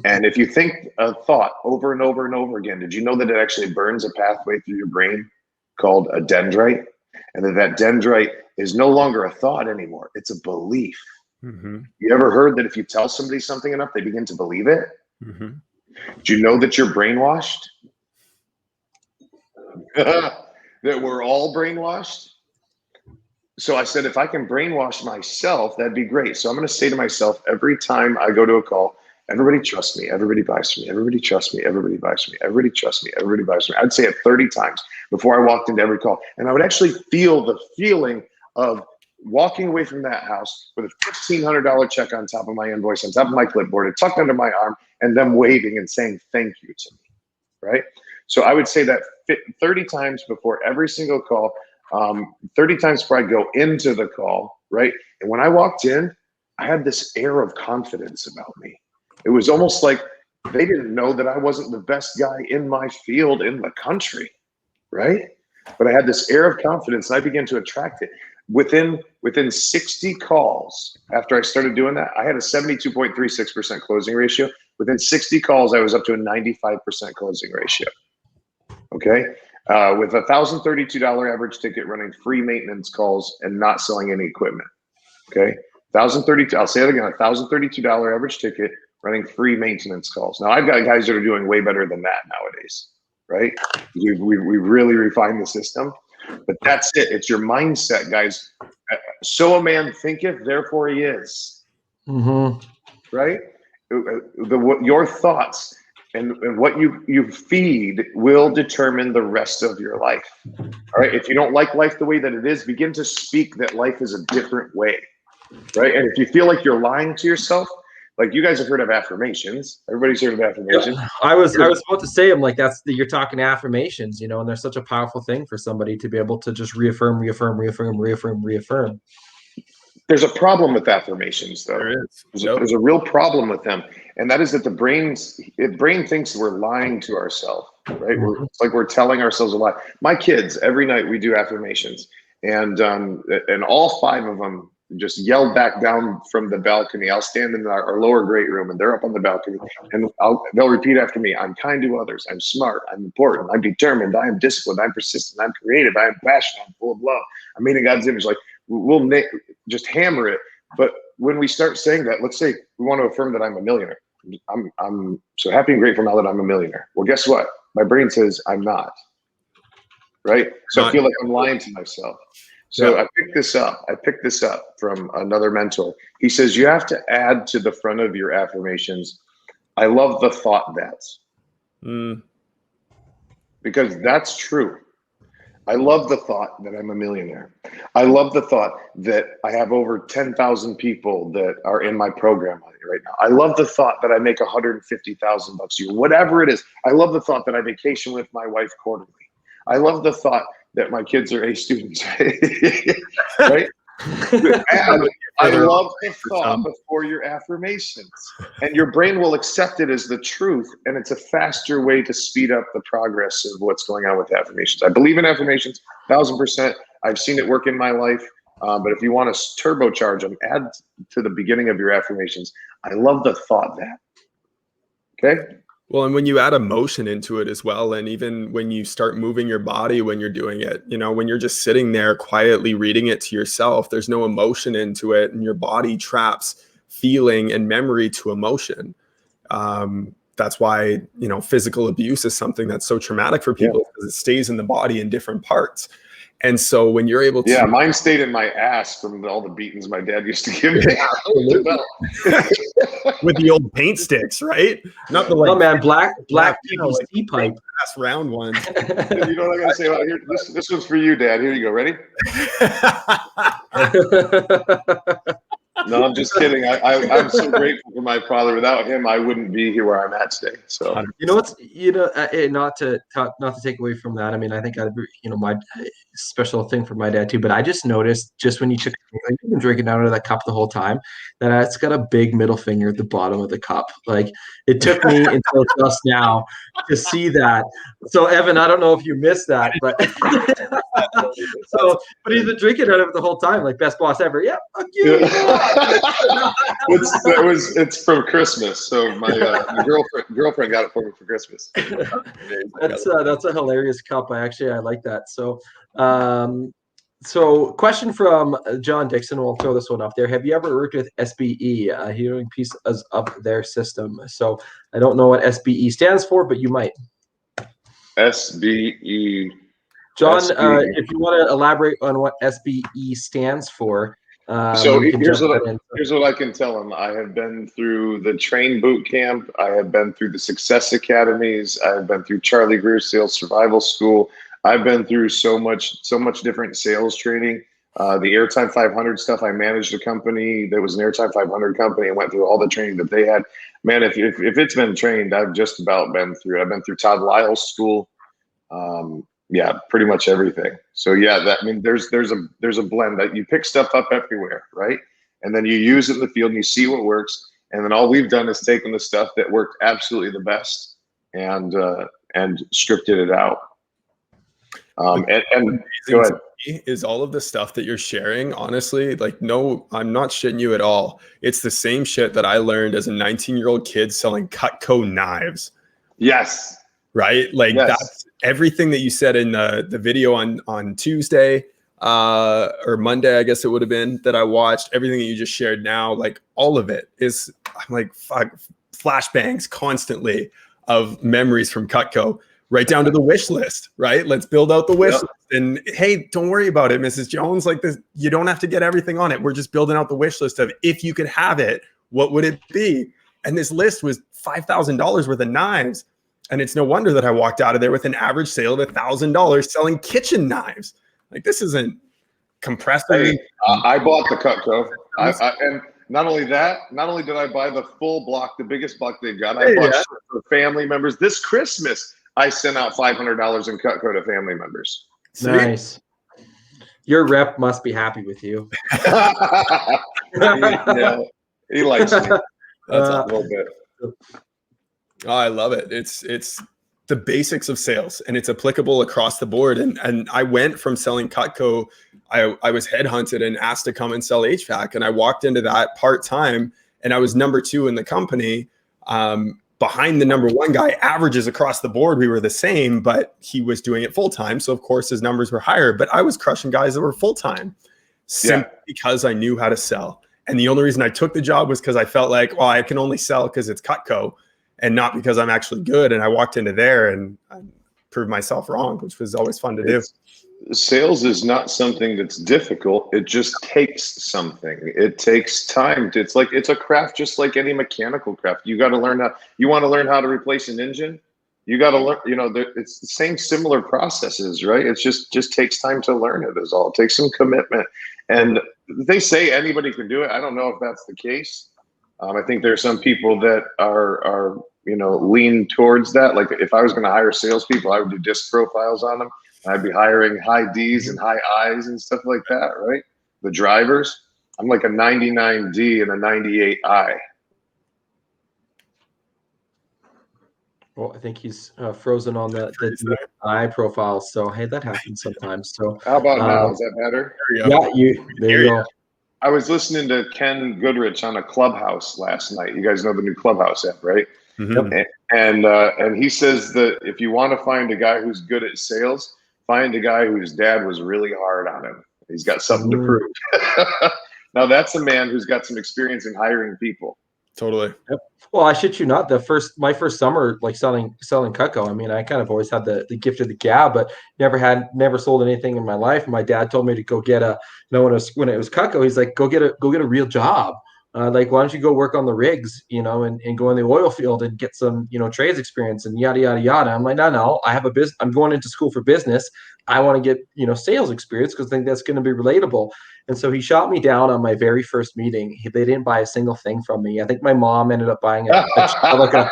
And if you think a thought over and over and over again, did you know that it actually burns a pathway through your brain called a dendrite? And that dendrite is no longer a thought anymore. It's a belief. You ever heard that if you tell somebody something enough, they begin to believe it? Do you know that you're brainwashed? That we're all brainwashed? So I said, if I can brainwash myself, that'd be great. So I'm going to say to myself every time I go to a call, everybody trusts me, everybody buys from me, everybody trusts me, everybody buys from me, everybody trusts me, everybody buys from me. I'd say it 30 times before I walked into every call. And I would actually feel the feeling of walking away from that house with a $1,500 check on top of my invoice, on top of my clipboard, it tucked under my arm, and them waving and saying thank you to me, right? So I would say that 30 times before every single call, 30 times before I go into the call, right? And when I walked in, I had this air of confidence about me. It was almost like they didn't know that I wasn't the best guy in my field in the country, right? But I had this air of confidence, and I began to attract it. Within 60 calls, after I started doing that, I had a 72.36% closing ratio. Within 60 calls, I was up to a 95% closing ratio. Okay. with a $1,032 average ticket, running free maintenance calls and not selling any equipment. Okay, 1,032. I'll say it again: $1,032 average ticket, running free maintenance calls. Now I've got guys that are doing way better than that nowadays, right? We really refined the system, but that's it. It's your mindset, guys. So a man thinketh, therefore he is. Mm-hmm. Right? Your thoughts and what you feed will determine the rest of your life. All right. If you don't like life the way that it is, begin to speak that life is a different way. Right. And if you feel like you're lying to yourself, like you guys have heard of affirmations. Everybody's heard of affirmations. Yeah. I was about to say, I'm like, you're talking affirmations, you know, and they're such a powerful thing for somebody to be able to just reaffirm. There's a problem with affirmations, though. There is. There's a real problem with them, and that is that the brain thinks we're lying to ourselves, right? It's like we're telling ourselves a lie. My kids, every night we do affirmations, and all 5 of them just yell back down from the balcony. I'll stand in our lower great room, and they're up on the balcony, and they'll repeat after me: I'm kind to others. I'm smart. I'm important. I'm determined. I am disciplined. I'm persistent. I'm creative. I am passionate. I'm full of love. I'm made in God's image. Like, we'll just hammer it. But when we start saying that, let's say we want to affirm that I'm a millionaire. I'm so happy and grateful now that I'm a millionaire. Well, guess what? My brain says I'm not. Right? So I feel like I'm lying to myself. So I picked this up from another mentor. He says you have to add to the front of your affirmations, I love the thought that. Because that's true. I love the thought that I'm a millionaire. I love the thought that I have over 10,000 people that are in my program right now. I love the thought that I make $150,000 a year, whatever it is. I love the thought that I vacation with my wife quarterly. I love the thought that my kids are A students, right? I love the thought before your affirmations, and your brain will accept it as the truth, and it's a faster way to speed up the progress of what's going on with affirmations. I believe in affirmations, 1,000%. I've seen it work in my life, but if you want to turbocharge them, add to the beginning of your affirmations, I love the thought that. Okay? Well, and when you add emotion into it as well, and even when you start moving your body when you're doing it, you know, when you're just sitting there quietly reading it to yourself, there's no emotion into it, and your body traps feeling and memory to emotion. That's why, you know, physical abuse is something that's so traumatic for people, because it stays in the body in different parts. And so when you're able to... Yeah, mine stayed in my ass from all the beatings my dad used to give me. With the old paint sticks, right? Not the black PVC pipe. That's round one. You know what I gotta say about here? This one's for you, Dad. Here you go. Ready? No, I'm just kidding. I'm so grateful for my father. Without him, I wouldn't be here where I'm at today. So not to take away from that. I mean, I think my special thing for my dad too. But I just noticed when you took, you've been drinking out of that cup the whole time, that it's got a big middle finger at the bottom of the cup. Like, it took me until just now to see that. So Evan, I don't know if you missed that, but but he's been drinking out of it the whole time. Like, best boss ever. Yeah, fuck you. It's from Christmas. So my girlfriend got it for me for Christmas. That's a hilarious cup. I like that. So question from John Dixon. We'll throw this one up there. Have you ever worked with SBE, hearing pieces of their system? So I don't know what SBE stands for, but you might. SBE. John, if you want to elaborate on what SBE stands for. So here's what I can tell him. I have been through the Train Boot Camp. I have been through the Success Academies. I have been through Charlie Greer Sales Survival School. I've been through so much different sales training. The Airtime 500 stuff. I managed a company that was an Airtime 500 company and went through all the training that they had. Man, if it's been trained, I've just about been through it. I've been through Todd Lyle's school. Yeah, pretty much everything. So yeah, there's a blend that you pick stuff up everywhere, right? And then you use it in the field and you see what works. And then all we've done is taken the stuff that worked absolutely the best and scripted it out. And go ahead. Is all of the stuff that you're sharing, honestly, like, no, I'm not shitting you at all. It's the same shit that I learned as a 19-year-old kid selling Cutco knives. Yes. right? Like Yes. that's everything that you said in the video on Tuesday or Monday, I guess it would have been, that I watched. Everything that you just shared now, like all of it is, I'm like, fuck, flashbangs constantly of memories from Cutco, right down to the wish list, right? Let's build out the wish list. And hey, don't worry about it, Mrs. Jones. Like this, you don't have to get everything on it. We're just building out the wish list of, if you could have it, what would it be? And this list was $5,000 worth of knives. And it's no wonder that I walked out of there with an average sale of $1,000 selling kitchen knives. Like, this isn't compressor. Hey, I bought the Cutco. And not only that, not only did I buy the full block, the biggest block they've got, I bought shit for family members. This Christmas, I sent out $500 in Cutco to family members. Nice. Your rep must be happy with you. Yeah, he likes me. That's a little bit. Oh, I love it. It's the basics of sales, and it's applicable across the board. And I went from selling Cutco. I was headhunted and asked to come and sell HVAC, and I walked into that part-time, and I was number 2 in the company, behind the number 1 guy. Averages across the board, we were the same, but he was doing it full-time. So of course his numbers were higher, but I was crushing guys that were full-time simply because I knew how to sell. And the only reason I took the job was because I felt like, well, I can only sell because it's Cutco, and not because I'm actually good. And I walked into there and I proved myself wrong, which was always fun to do. Sales is not something that's difficult. It just takes something. It takes time. It's a craft, just like any mechanical craft. You got to learn how. You want to learn how to replace an engine. You got to learn. It's the same similar processes, right? It's just takes time to learn it. Is all. It takes some commitment. And they say anybody can do it. I don't know if that's the case. I think there are some people that are lean towards that. Like if I was going to hire salespeople, I would do disc profiles on them. I'd be hiring high D's and high I's and stuff like that, right? The drivers, I'm like a 99 D and a 98 I. Well, I think he's frozen on the I profile. So hey, that happens sometimes. So how about now? Is that better? There you go. I was listening to Ken Goodrich on a Clubhouse last night. You guys know the new Clubhouse app, right? Mm-hmm. And he says that if you want to find a guy who's good at sales, find a guy whose dad was really hard on him. He's got something to prove. Now that's a man who's got some experience in hiring people. Totally. Yep. Well, I shit you not. My first summer, like selling Cutco. I mean, I kind of always had the gift of the gab, but never sold anything in my life. My dad told me to go get when it was Cutco, he's like, go get a real job. Like, why don't you go work on the rigs, and go in the oil field and get some, trades experience and yada, yada, yada. I'm like, no, I have a business. I'm going into school for business. I want to get, sales experience because I think that's going to be relatable. And so he shot me down on my very first meeting. They didn't buy a single thing from me. I think my mom ended up buying like a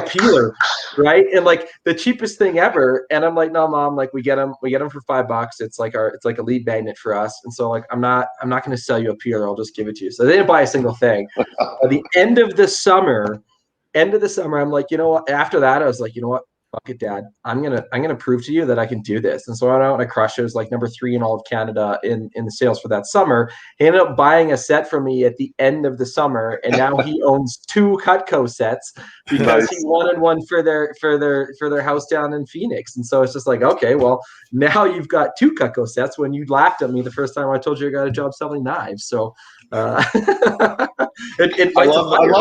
peeler, right? And like the cheapest thing ever. And I'm like, no, Mom, like we get them for $5. It's like a lead magnet for us. And so like I'm not going to sell you a peeler. I'll just give it to you. So they didn't buy a single thing. At the end of the summer, I'm like, you know what? After that, I was like, you know what? Fuck it, Dad. I'm gonna prove to you that I can do this. And so I went out and I crushed it. It was like number 3 in all of Canada in the sales for that summer. He ended up buying a set from me at the end of the summer, and now he owns 2 Cutco sets because he wanted one for their house down in Phoenix. And so it's just like, okay, well, now you've got 2 Cutco sets when you laughed at me the first time I told you I got a job selling knives. So I love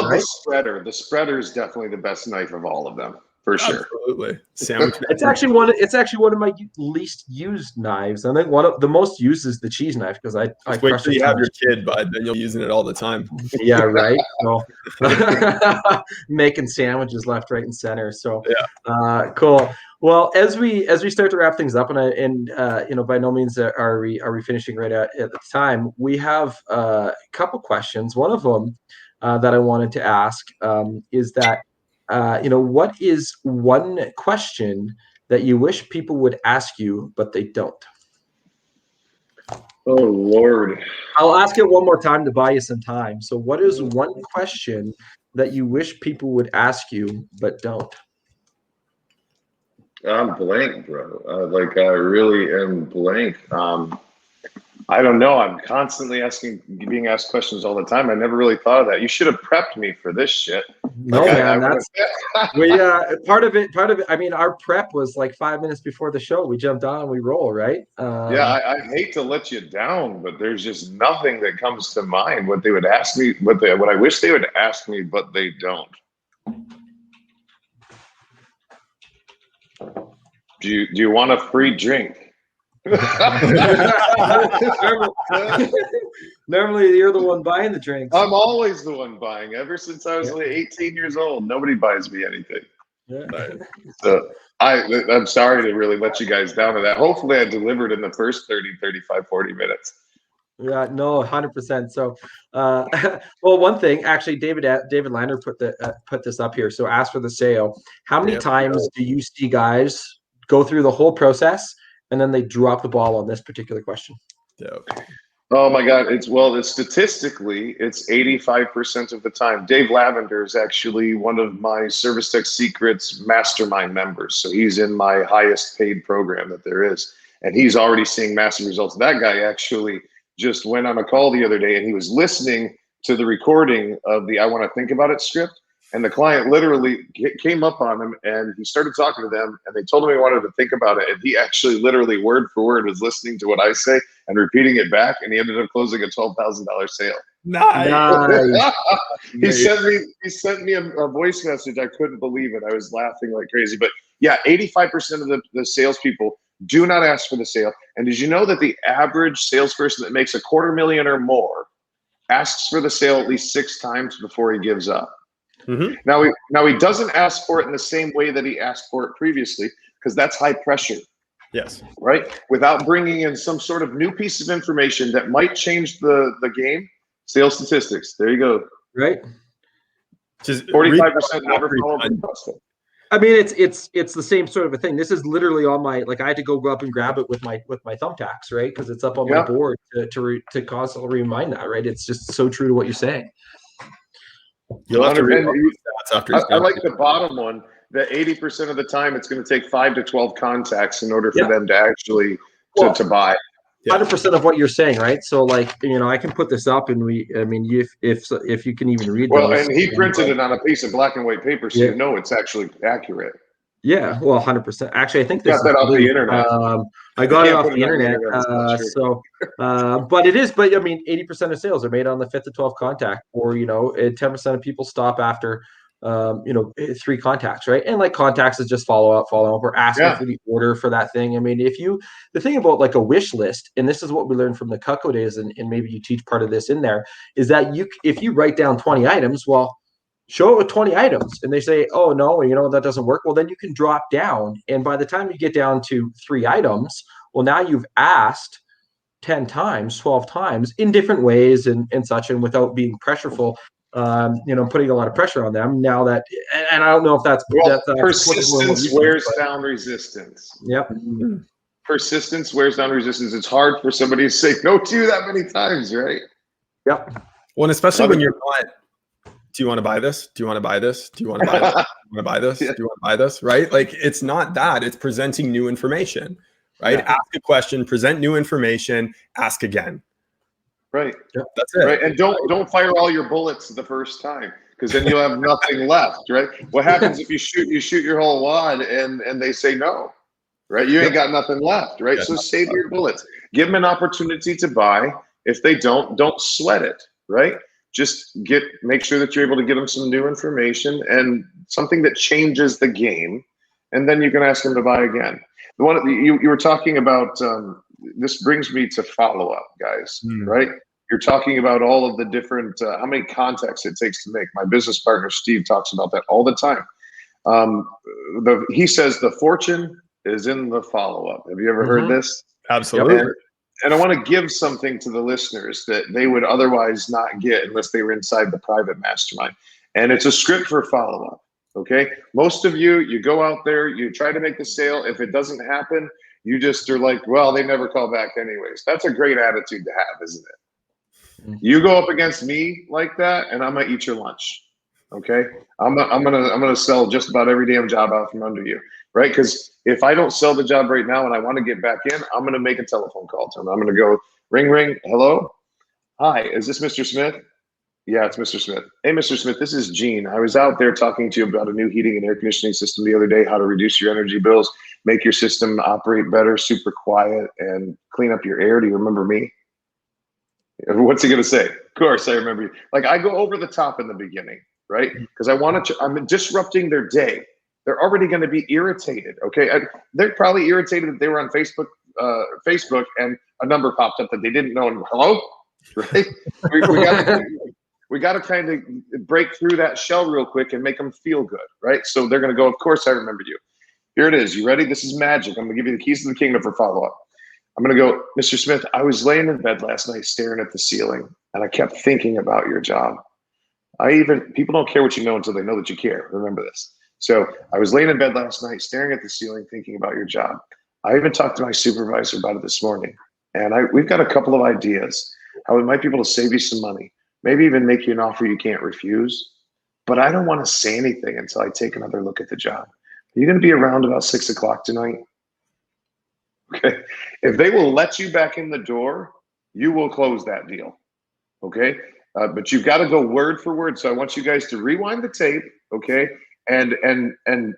the spreader. The spreader is definitely the best knife of all of them. For sure. Absolutely. Sandwich. It's actually one of my least used knives. I think one of the most used is the cheese knife because I wait till you have your kid, bud. Then you'll be using it all the time. Yeah, right. So making sandwiches left, right, and center. So cool. Well, as we start to wrap things up, and by no means are we finishing right at the time. We have a couple questions. One of them that I wanted to ask is that. What is one question that you wish people would ask you, but they don't? Oh, Lord. I'll ask it one more time to buy you some time. So what is one question that you wish people would ask you, but don't? I'm blank, bro. I really am blank. I don't know. I'm constantly being asked questions all the time. I never really thought of that. You should have prepped me for this shit. No, Okay. man, that's we part of it. I mean, our prep was like 5 minutes before the show. We jumped on and we roll, right? Yeah, I hate to let you down, but there's just nothing that comes to mind. What they would ask me, what I wish they would ask me, but they don't. Do you want a free drink? Normally, you're the one buying the drinks. I'm always the one buying. Ever since I was like 18 years old, nobody buys me anything. Yeah. So I'm sorry to really let you guys down to that. Hopefully I delivered in the first 30, 35, 40 minutes. Yeah, no, 100%. So, well, one thing actually, David Lander put this up here. So, ask for the sale. How many times do you see guys go through the whole process and then they drop the ball on this particular question? Oh my God! It's statistically, it's 85% of the time. Dave Lavender is actually one of my Service Tech Secrets mastermind members. So he's in my highest paid program that there is, and he's already seeing massive results. That guy actually just went on a call the other day, and he was listening to the recording of the "I Want to Think About It" script. And the client literally came up on him and he started talking to them and they told him he wanted to think about it. And he actually literally word for word was listening to what I say and repeating it back. And he ended up closing a $12,000 sale. Nice. He sent me a voice message. I couldn't believe it. I was laughing like crazy. But yeah, 85% of the salespeople do not ask for the sale. And did you know that the average salesperson that makes $250,000 or more asks for the sale at least 6 times before he gives up? Mm-hmm. Now he doesn't ask for it in the same way that he asked for it previously, because that's high pressure. Yes. Right. Without bringing in some sort of new piece of information that might change the game. Sales statistics. There you go. Right. 45% never follow up. I mean, it's the same sort of a thing. This is literally on my, like, I had to go up and grab it with my thumbtacks, right? Because it's up on my board to constantly remind that, right? It's just so true to what you're saying. You'll have to read after I like the bottom one, that 80% of the time it's going to take 5 to 12 contacts in order for them to actually to buy. 100% of what you're saying, right? So, like, I can put this up, and if you can even read. Well, and he printed it on a piece of black and white paper, so you know it's actually accurate. Yeah, well, 100%. Actually, I think this got that off the internet. I got it off the internet. But it is. But I mean, 80% of sales are made on the 5th to 12th contact, or 10% of people stop after 3 contacts, right? And like contacts is just follow up. We're asking for the order for that thing. I mean, the thing about like a wish list, and this is what we learned from the Cutco days, and maybe you teach part of this in there, is that if you write down 20 items, well, show it with 20 items, and they say, oh no, that doesn't work. Well, then you can drop down, and by the time you get down to 3 items, well, now you've asked 10 times, 12 times in different ways and such, and without being pressureful, putting a lot of pressure on them. Now that, and I don't know if that's persistence wears down resistance. Yep. Persistence wears down resistance. It's hard for somebody to say no to you that many times, right? Yep. Well, and especially when you're not, do you want to buy this? Do you want to buy this? Do you want to buy this? Do you want to buy this? Do you want to buy this? Right? Like, it's not that. It's presenting new information, right? Yeah. Ask a question, present new information, ask again. Right. Yep. That's it. Right. And don't fire all your bullets the first time, because then you'll have nothing left, right? What happens if you shoot your whole wad and they say no, right? You ain't got nothing left, right? So save your bullets. Give them an opportunity to buy. If they don't sweat it, right? Just make sure that you're able to get them some new information and something that changes the game, and then you can ask them to buy again. The one you were talking about, this brings me to follow-up, guys, right? You're talking about all of the different, how many contacts it takes to make. My business partner, Steve, talks about that all the time. He says the fortune is in the follow-up. Have you ever heard this? Absolutely. And I want to give something to the listeners that they would otherwise not get unless they were inside the private mastermind. And it's a script for follow-up, okay? Most of you go out there, you try to make the sale. If it doesn't happen, you just are like, well, they never call back anyways. That's a great attitude to have, isn't it? You go up against me like that, and I'm going to eat your lunch, okay? I'm gonna sell just about every damn job out from under you, right? Because if I don't sell the job right now and I want to get back in, I'm going to make a telephone call to him. I'm going to go, ring, ring, hello? Hi, is this Mr. Smith? Yeah, it's Mr. Smith. Hey, Mr. Smith, this is Gene. I was out there talking to you about a new heating and air conditioning system the other day, how to reduce your energy bills, make your system operate better, super quiet, and clean up your air. Do you remember me? What's he going to say? Of course, I remember you. Like, I go over the top in the beginning, right? Because I'm disrupting their day. They're already going to be irritated, okay? They're probably irritated that they were on Facebook and a number popped up that they didn't know. And hello? Right? We got to kind of break through that shell real quick and make them feel good, right? So they're going to go, of course I remember you. Here it is. You ready? This is magic. I'm going to give you the keys to the kingdom for follow-up. I'm going to go, Mr. Smith, I was laying in bed last night staring at the ceiling, and I kept thinking about your job. People don't care what you know until they know that you care. Remember this. So I was laying in bed last night staring at the ceiling thinking about your job. I even talked to my supervisor about it this morning, and we've got a couple of ideas how we might be able to save you some money, maybe even make you an offer you can't refuse. But I don't want to say anything until I take another look at the job. Are you going to be around about 6 o'clock tonight? Okay. If they will let you back in the door, you will close that deal. Okay. But you've got to go word for word. So I want you guys to rewind the tape. Okay. And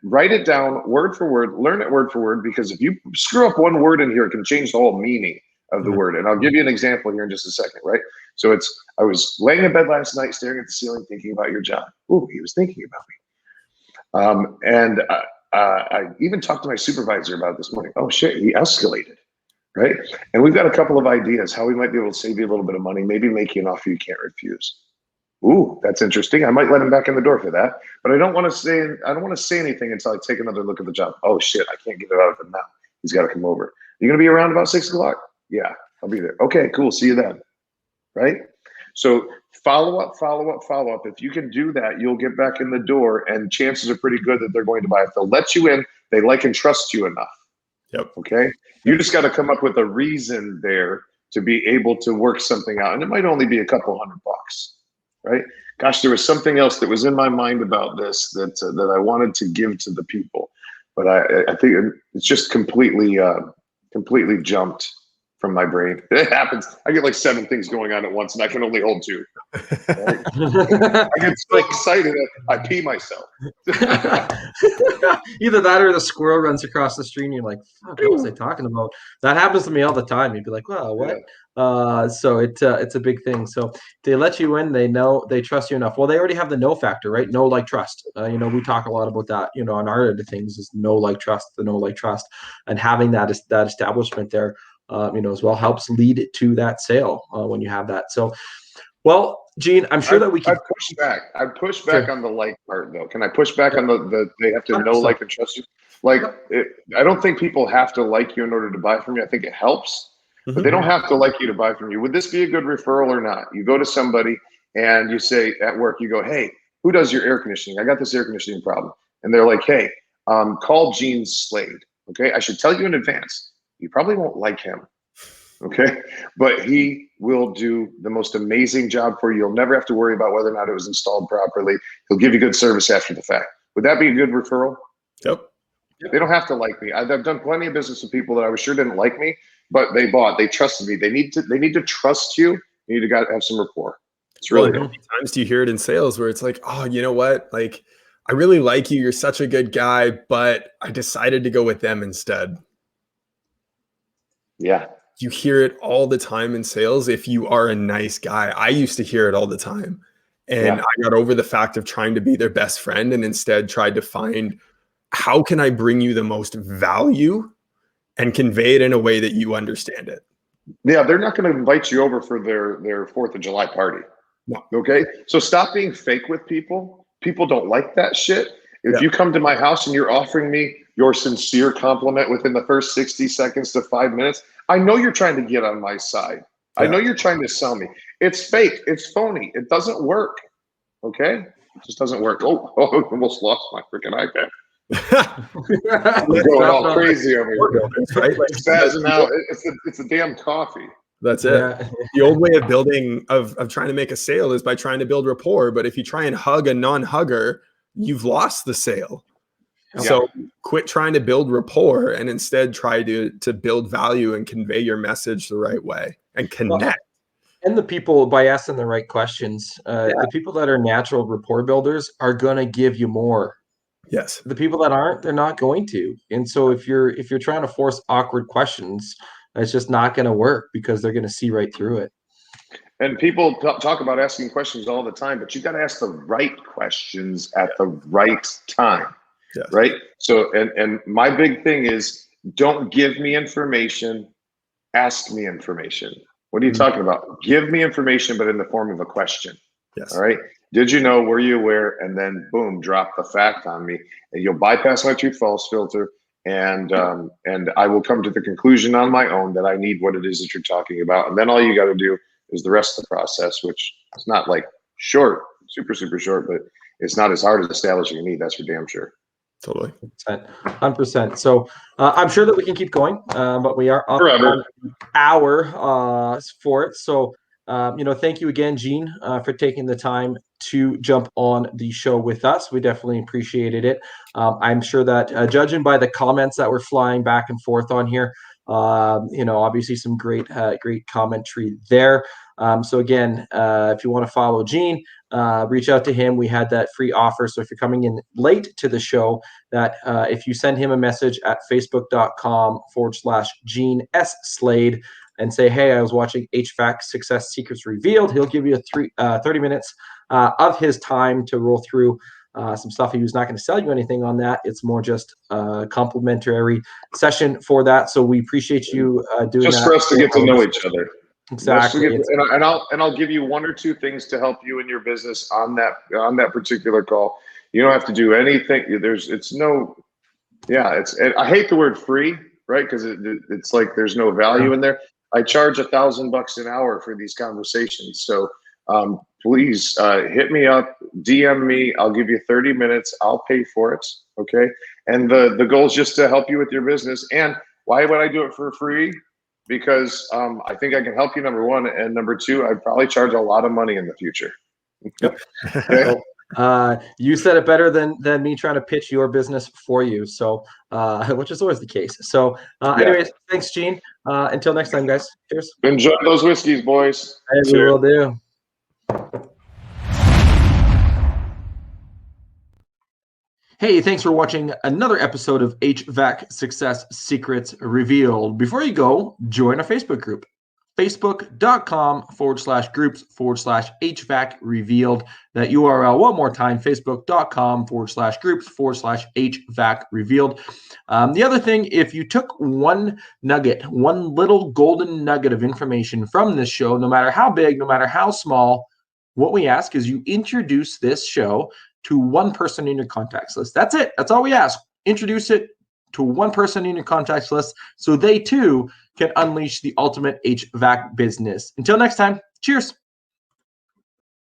write it down word for word, learn it word for word, because if you screw up one word in here, it can change the whole meaning of the word. And I'll give you an example here in just a second. Right. So I was laying in bed last night, staring at the ceiling, thinking about your job. Ooh, he was thinking about me. I even talked to my supervisor about it this morning. Oh shit, he escalated, right? And we've got a couple of ideas how we might be able to save you a little bit of money, maybe make you an offer you can't refuse. Ooh, that's interesting. I might let him back in the door for that, but I don't want to say anything until I take another look at the job. Oh shit, I can't get it out of him now. He's got to come over. You gonna be around about 6 o'clock? Yeah, I'll be there. Okay, cool. See you then. Right? So follow up. If you can do that, you'll get back in the door, and chances are pretty good that they're going to buy. If they'll let you in, they like and trust you enough. Yep. Okay. You just got to come up with a reason there to be able to work something out. And it might only be a couple $100, right? Gosh, there was something else that was in my mind about this that I wanted to give to the people, but I think it's just completely jumped from my brain. It happens. I get like 7 things going on at once, and I can only hold 2. Right? I get so excited that I pee myself. Either that or the squirrel runs across the street and you're like, fuck, what was I talking about? That happens to me all the time. You'd be like, wow, what? Yeah. So it's a big thing. So they let you in, they trust you enough. Well, they already have the know factor, right? Know, like, trust. We talk a lot about that, on our end of things, is know, like, trust, the know, like, trust. And having that establishment there, as well, helps lead to that sale when you have that. So, well, Gene, I'm sure that we can I push back on the like part, though. Can I push back on the they have to know, like, and trust you? Like, I don't think people have to like you in order to buy from you. I think it helps, but they don't have to like you to buy from you. Would this be a good referral or not? You go to somebody and you say at work, you go, hey, who does your air conditioning? I got this air conditioning problem. And they're like, hey, call Gene Slade. Okay. I should tell you in advance. You probably won't like him. Okay. But he will do the most amazing job for you. You'll never have to worry about whether or not it was installed properly. He'll give you good service after the fact. Would that be a good referral? Yep. They don't have to like me. I've done plenty of business with people that I was sure didn't like me, but they bought. They trusted me. They need to trust you. You need to have some rapport. It's really good. How many times do you hear it in sales where it's like, oh, you know what? Like, I really like you. You're such a good guy, but I decided to go with them instead. Yeah. You hear it all the time in sales if you are a nice guy. I used to hear it all the time. And I got over the fact of trying to be their best friend and instead tried to find, how can I bring you the most value and convey it in a way that you understand it? Yeah, they're not going to invite you over for their 4th of July party. No. Okay? So stop being fake with people. People don't like that shit. If you come to my house and you're offering me your sincere compliment within the first 60 seconds to 5 minutes, I know you're trying to get on my side. I know you're trying to sell me. It's fake. It's phony. It doesn't work. Okay? It just doesn't work. Oh, almost lost my freaking iPad. I'm going all crazy over here. Right? Like, spazzing out. It's a damn coffee. That's it. Yeah. The old way of building, of trying to make a sale is by trying to build rapport. But if you try and hug a non-hugger, you've lost the sale. Yeah. So quit trying to build rapport and instead try to build value and convey your message the right way and connect. And the people, by asking the right questions, the people that are natural rapport builders are going to give you more. Yes. The people that aren't, they're not going to. And so if you're trying to force awkward questions, it's just not going to work because they're going to see right through it. And people talk about asking questions all the time, but you got to ask the right questions at the right time. Yes. Right. So, and my big thing is, don't give me information, ask me information. What are you talking about? Give me information, but in the form of a question. Yes. All right. Did you know? Were you aware? And then boom, drop the fact on me, and you'll bypass my true false filter. And I will come to the conclusion on my own that I need what it is that you're talking about. And then all you got to do is the rest of the process, which is not like short, super short, but it's not as hard as establishing a need. That's for damn sure. Totally. 100%. So I'm sure that we can keep going, but we are up on an hour for it. So, thank you again, Gene, for taking the time to jump on the show with us. We definitely appreciated it. I'm sure that judging by the comments that were flying back and forth on here, obviously some great commentary there. So again, if you want to follow Gene, reach out to him. We had that free offer. So if you're coming in late to the show, that if you send him a message at facebook.com/Gene S. Slade and say, hey, I was watching HVAC Success Secrets Revealed, he'll give you 30 minutes of his time to roll through some stuff. He was not going to sell you anything on that. It's more just a complimentary session for that. So we appreciate you doing just that. for us to get to know each other. Exactly. And I'll give you one or two things to help you in your business on that particular call. You don't have to do anything. I hate the word free, right? Because it's like there's no value in there. I charge $1,000 an hour for these conversations. So please hit me up, DM me. I'll give you 30 minutes. I'll pay for it. Okay. And the goal is just to help you with your business. And why would I do it for free? Because I think I can help you, number one. And number two, I'd probably charge a lot of money in the future. Yep. Okay. You said it better than me trying to pitch your business for you. So, which is always the case. So, anyways, thanks, Gene. Until next time, guys. Cheers. Enjoy those whiskeys, boys. We will do. Hey, thanks for watching another episode of HVAC Success Secrets Revealed. Before you go, join our Facebook group. Facebook.com/groups/HVAC Revealed. That URL one more time, Facebook.com/groups/HVAC Revealed. The other thing, if you took one little golden nugget of information from this show, no matter how big, no matter how small, what we ask is you introduce this show to one person in your contacts list. That's it. That's all we ask. Introduce it to one person in your contacts list so they too can unleash the ultimate HVAC business. Until next time, cheers.